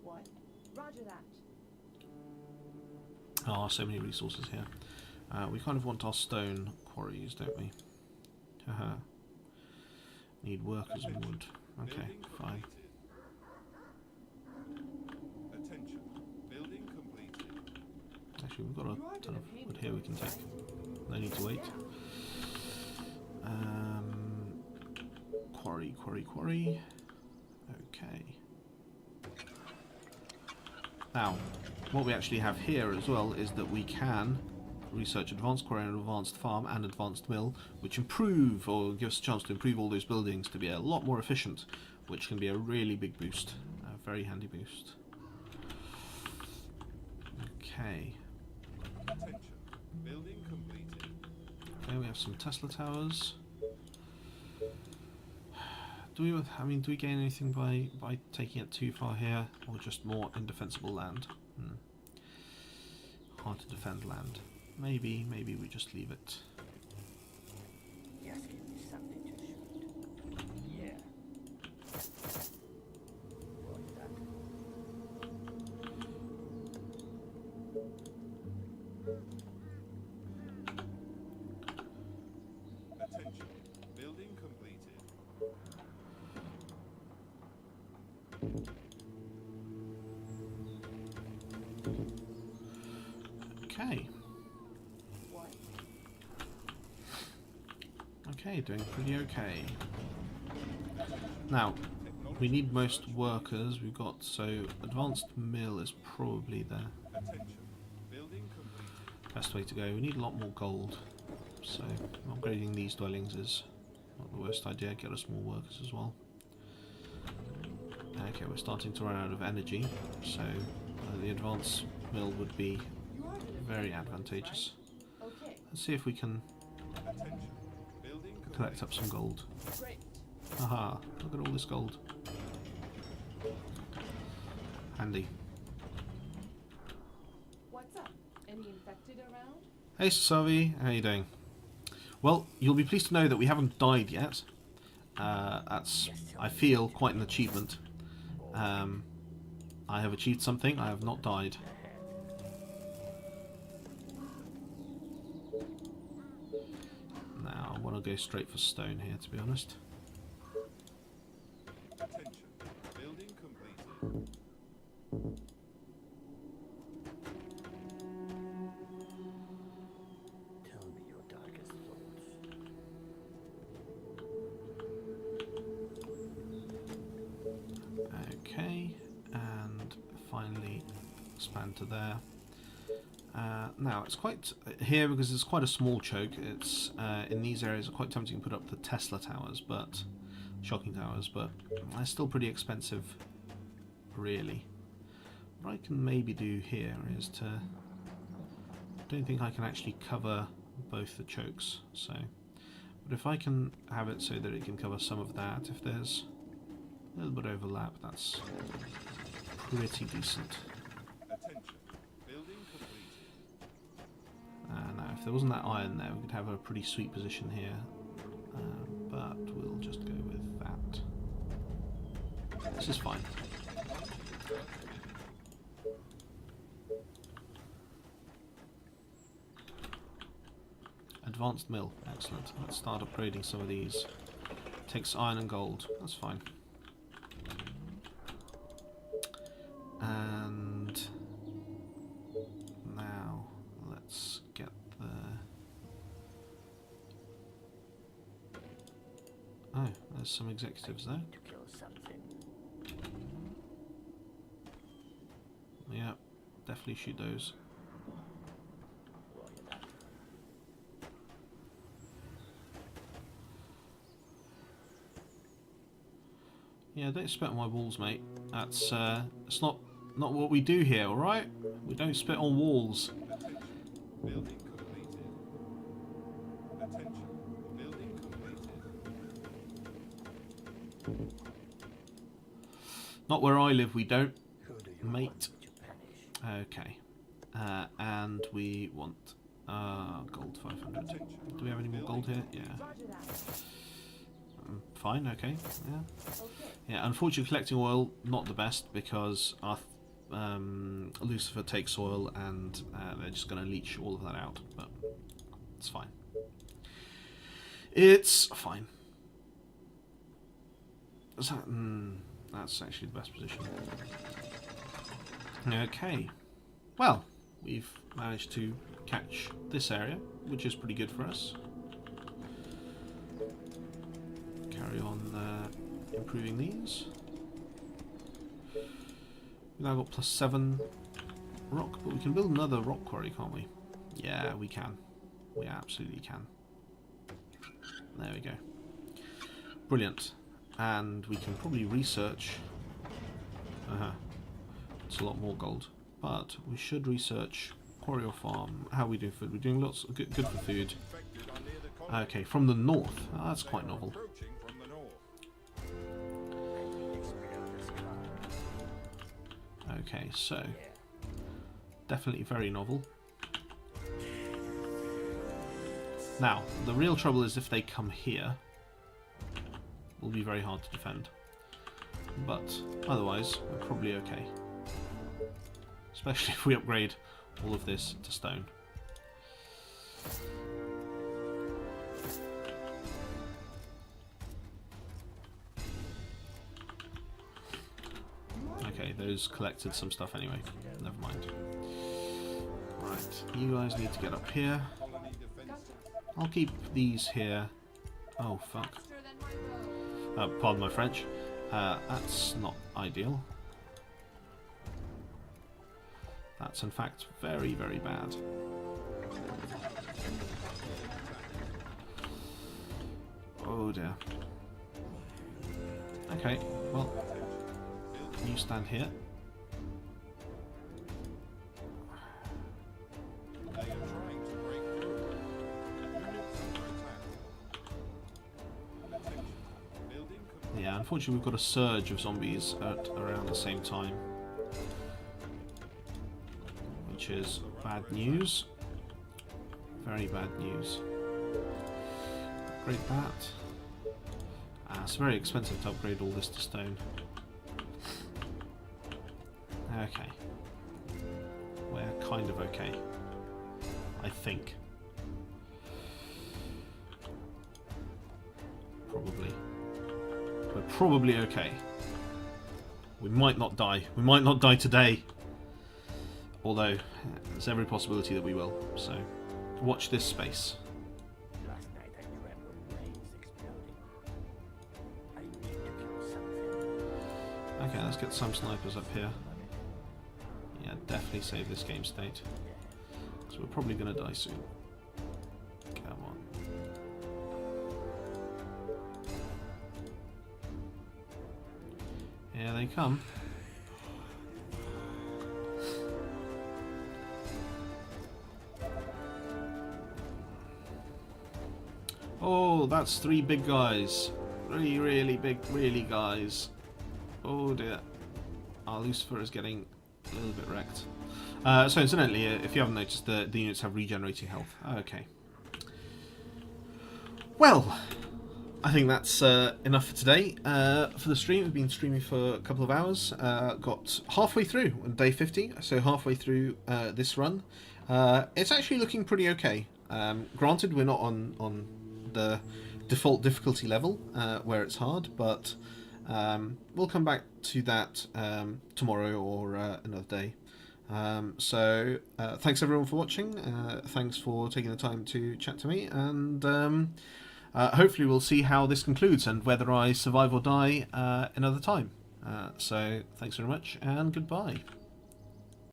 What? Roger that. Oh, so many resources here. We kind of want our stone quarries, don't we? Haha. Need workers and wood. Okay, Building fine. completed. Attention. Building completed. Actually, we've got a ton of wood here we can take. No need to wait. Quarry. Okay. Now, what we actually have here as well is that we can research advanced quarry and advanced farm and advanced mill, which improve or give us a chance to improve all those buildings to be a lot more efficient, which can be a really big boost, a very handy boost. Okay. Attention. Building completed. Okay, we have some Tesla towers. Do we? I mean, do we gain anything by taking it too far here, or just more indefensible land? Hard to defend land. Maybe we just leave it. Just give me something to shoot. Yeah. Roger that. Attention. Building completed. Okay. What? Okay, doing pretty okay. Now, we need most workers. We've got, so advanced mill is probably the Attention. Building completed. best way to go. We need a lot more gold, so upgrading these dwellings is not the worst idea. Get us more workers as well. Okay, we're starting to run out of energy, so the advanced mill would be You are gonna very pay me for this, advantageous. right? Okay, Let's see if we can Attention. Building collect completed. up some gold. great. Haha, look at all this gold. Handy. What's up? Any infected around? Hey Savi, how you doing? Well, you'll be pleased to know that we haven't died yet. That's, I feel, quite an achievement. I have achieved something, I have not died. Now, I want to go straight for stone here, to be honest. Attention. Building completed. Tell me your darkest thoughts. Okay, and finally expand to there. Now it's quite here because it's quite a small choke. It's in these areas are quite tempting to put up the Tesla towers, but shocking towers, but they're still pretty expensive, really. What I can maybe do here is to. I don't think I can actually cover both the chokes, so. But if I can have it so that it can cover some of that, if there's a little bit of overlap, that's pretty decent. Attention. Building completed. Now, if there wasn't that iron there, we could have a pretty sweet position here. But we'll just go with that. This is fine. Advanced mill, excellent. Let's start upgrading some of these. Takes iron and gold, that's fine. And now let's get the. Oh, there's some executives there. To kill something. Yeah, definitely shoot those. Roger that. Yeah, don't spit on my walls, mate. That's it's not what we do here, all right? We don't spit on walls. Attention. Building completed. Attention. Building completed. Not where I live, we don't, Who do you mate. want me to punish? Okay, and we want gold 500. Attention. Do we have any more gold here? Yeah. Roger that. Fine. Okay. Yeah. Okay. Yeah. Unfortunately, collecting oil not the best because our Lucifer takes oil and they're just going to leach all of that out. But it's fine. It's fine. Is that, that's actually the best position. Okay. Well, we've managed to catch this area, which is pretty good for us. Carry on improving these. We've now got +7 rock, but we can build another rock quarry, can't we? Yeah, we can. We absolutely can. There we go. Brilliant. And we can probably research... It's a lot more gold. But we should research quarry or farm. How are we doing food? We're doing lots of good for food. Infected are near the colony. Okay, from the north. Oh, that's quite novel. Approaching from the north. I need to explode this car. Okay, so Yeah. definitely very novel. Now, the real trouble is if they come here, it will be very hard to defend. But otherwise, we're probably okay. Especially if we upgrade all of this to stone. Okay, those collected some stuff anyway. Never mind. Right, you guys need to get up here. Colony defenses. I'll keep these here. Oh, fuck. Faster than my bow. Pardon my French. That's not ideal. That's in fact very, very bad. Oh dear. Okay, well, you stand here. They are trying to break through. Units under attack. Attention. Building complete. Yeah, unfortunately we've got a surge of zombies at around the same time. Which is bad news. Very bad news. Upgrade that. It's very expensive to upgrade all this to stone. Okay. We're kind of okay. I think. Probably. We're probably okay. We might not die. We might not die today. Although, there's every possibility that we will. So, watch this space. Last night I dreamt of brains exploding. I need to kill something. Okay, let's get some snipers up here. Yeah, definitely save this game state. Because we're probably going to die soon. Come on. Here they come. Oh, that's 3 big guys. Really, really big, really guys. Oh dear. Our Lucifer is getting a little bit wrecked. So incidentally, if you haven't noticed, the units have regenerating health. Okay. Well, I think that's enough for today. For the stream, we've been streaming for a couple of hours. Got halfway through on day 50, so halfway through this run. It's actually looking pretty okay. Granted, we're not on the default difficulty level where it's hard, but we'll come back to that tomorrow or another day. So thanks everyone for watching. Thanks for taking the time to chat to me, and hopefully we'll see how this concludes and whether I survive or die another time. So thanks very much and goodbye.